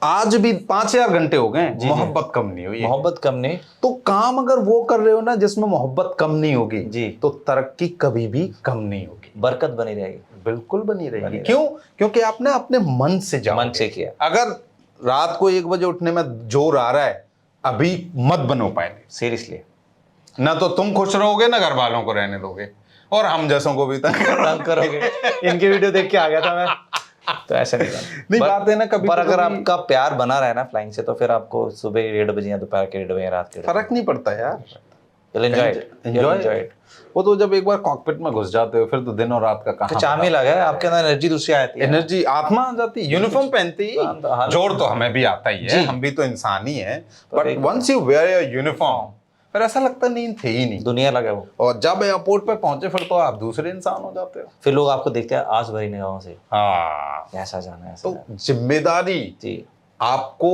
[SPEAKER 2] आज भी 5000 घंटे हो गए, मोहब्बत कम नहीं हुई।
[SPEAKER 1] मोहब्बत कम नहीं।
[SPEAKER 2] तो काम अगर वो कर रहे हो ना जिसमें मोहब्बत कम नहीं होगी
[SPEAKER 1] जी,
[SPEAKER 2] तो तरक्की कभी भी कम नहीं होगी,
[SPEAKER 1] बरकत बनी रहेगी।
[SPEAKER 2] बिल्कुल बनी रहेगी। क्यों? क्योंकि आपने अपने मन से
[SPEAKER 1] मन से किया।
[SPEAKER 2] अगर रात को 1 बजे उठने में जोर आ रहा है, अभी मत बनो पायलट।
[SPEAKER 1] सीरियसली,
[SPEAKER 2] ना तो तुम खुश रहोगे ना घर वालों को रहने दोगे, और हम जैसों को भी तंग
[SPEAKER 1] करोगे। इनकी वीडियो देख के आ गया था मैं, तो ऐसे नहीं
[SPEAKER 2] बात है ना कभी।
[SPEAKER 1] पर अगर आपका प्यार बना रहे ना फ्लाइंग से, तो फिर आपको सुबह 1:30 बजे या दोपहर के 1:30 बजे, रात के
[SPEAKER 2] फर्क नहीं पड़ता यार।
[SPEAKER 1] Enjoy it.
[SPEAKER 2] वो तो जब एक बार कॉकपिट में घुस जाते हो फिर तो दिन और रात का कहां
[SPEAKER 1] चाम ही लगा है, आपके अंदर एनर्जी दूसरी आती है,
[SPEAKER 2] एनर्जी, आत्मा आ जाती है। यूनिफॉर्म पहनते ही जोर तो हमें भी आता ही है, हम भी तो इंसान ही हैं। But once you wear your uniform फिर ऐसा लगता नींद थे ही नहीं,
[SPEAKER 1] दुनिया लगा वो।
[SPEAKER 2] और जब एयरपोर्ट पे पहुंचे फिर तो आप दूसरे इंसान हो जाते हो।
[SPEAKER 1] फिर लोग आपको देखते हैं आज भरी निगाहों से,
[SPEAKER 2] हाँ,
[SPEAKER 1] ऐसा जाना है।
[SPEAKER 2] तो जिम्मेदारी
[SPEAKER 1] जी
[SPEAKER 2] आपको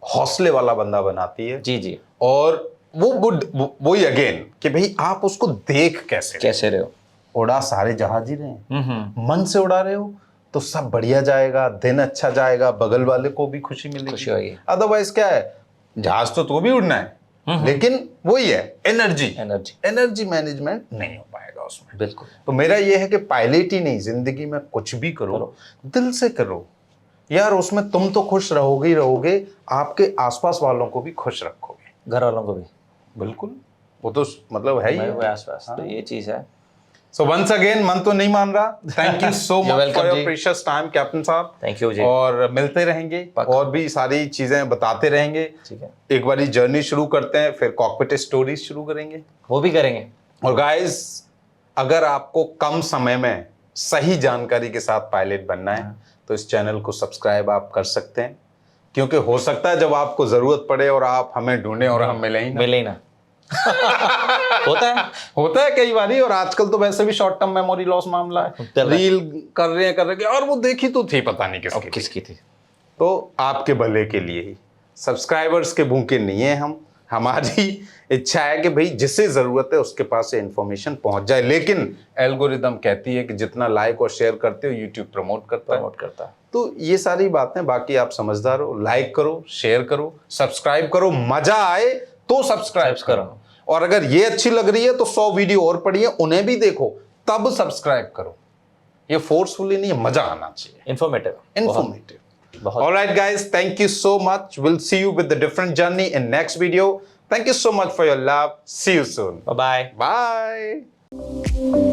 [SPEAKER 2] हौसले वाला बंदा बनाती है।
[SPEAKER 1] जी जी।
[SPEAKER 2] और वो ही अगेन कि भाई आप उसको देख कैसे
[SPEAKER 1] रहे हो।
[SPEAKER 2] उड़ा सारे जहाज ही रहे हैं, मन से उड़ा रहे हो तो सब बढ़िया जाएगा, दिन अच्छा जाएगा, बगल वाले को भी खुशी मिलेगी। अदरवाइज क्या है, जहाज तो भी उड़ना है लेकिन वही है, एनर्जी मैनेजमेंट नहीं हो पाएगा उसमें।
[SPEAKER 1] बिल्कुल।
[SPEAKER 2] तो मेरा ये है कि पायलट ही नहीं, जिंदगी में कुछ भी करो दिल से करो यार, उसमें तुम तो खुश रहोगे ही रहोगे, आपके आसपास वालों को भी खुश रखोगे,
[SPEAKER 1] घर वालों को भी।
[SPEAKER 2] बिल्कुल, वो तो मतलब है ही
[SPEAKER 1] आसपास। तो ये चीज है।
[SPEAKER 2] So once again, मन तो नहीं मान रहा। Thank you so much for your precious time, captain साहब।
[SPEAKER 1] Thank you जी।
[SPEAKER 2] और मिलते रहेंगे और भी सारी चीजें बताते रहेंगे।
[SPEAKER 1] ठीक है,
[SPEAKER 2] एक बारी जर्नी शुरू करते हैं, फिर कॉकपिट स्टोरीज शुरू करेंगे,
[SPEAKER 1] वो भी करेंगे।
[SPEAKER 2] और गाइस, अगर आपको कम समय में सही जानकारी के साथ पायलट बनना है तो इस चैनल को सब्सक्राइब आप कर सकते हैं, क्योंकि हो सकता है जब आपको जरूरत पड़े और आप हमें ढूंढें और हम मिले ही ना। होता है कई बारी। और आजकल तो वैसे भी शॉर्ट टर्म मेमोरी लॉस मामला है, रील कर रहे हैं और वो देखी तो थी, पता नहीं किसकी थी। तो आपके भले के लिए ही, सब्सक्राइबर्स के भूखे नहीं है हम, हमारी इच्छा है कि भाई जिसे जरूरत है उसके पास से इंफॉर्मेशन पहुंच जाए। लेकिन एल्गोरिदम कहती है कि जितना लाइक और शेयर करते हो यूट्यूब प्रमोट करता है। तो ये सारी बातें, बाकी आप समझदार हो, लाइक करो, शेयर करो, सब्सक्राइब करो, मजा आए तो सब्सक्राइब करो, और अगर ये अच्छी लग रही है तो 100 वीडियो और पड़ी है उन्हें भी देखो, तब सब्सक्राइब करो। ये फोर्सफुली नहीं, मजा आना चाहिए, informative. Alright guys, thank you so much. Will see you with the different journey in next video. Thank you so much for your love. See you soon.
[SPEAKER 1] Bye-bye.
[SPEAKER 2] Bye.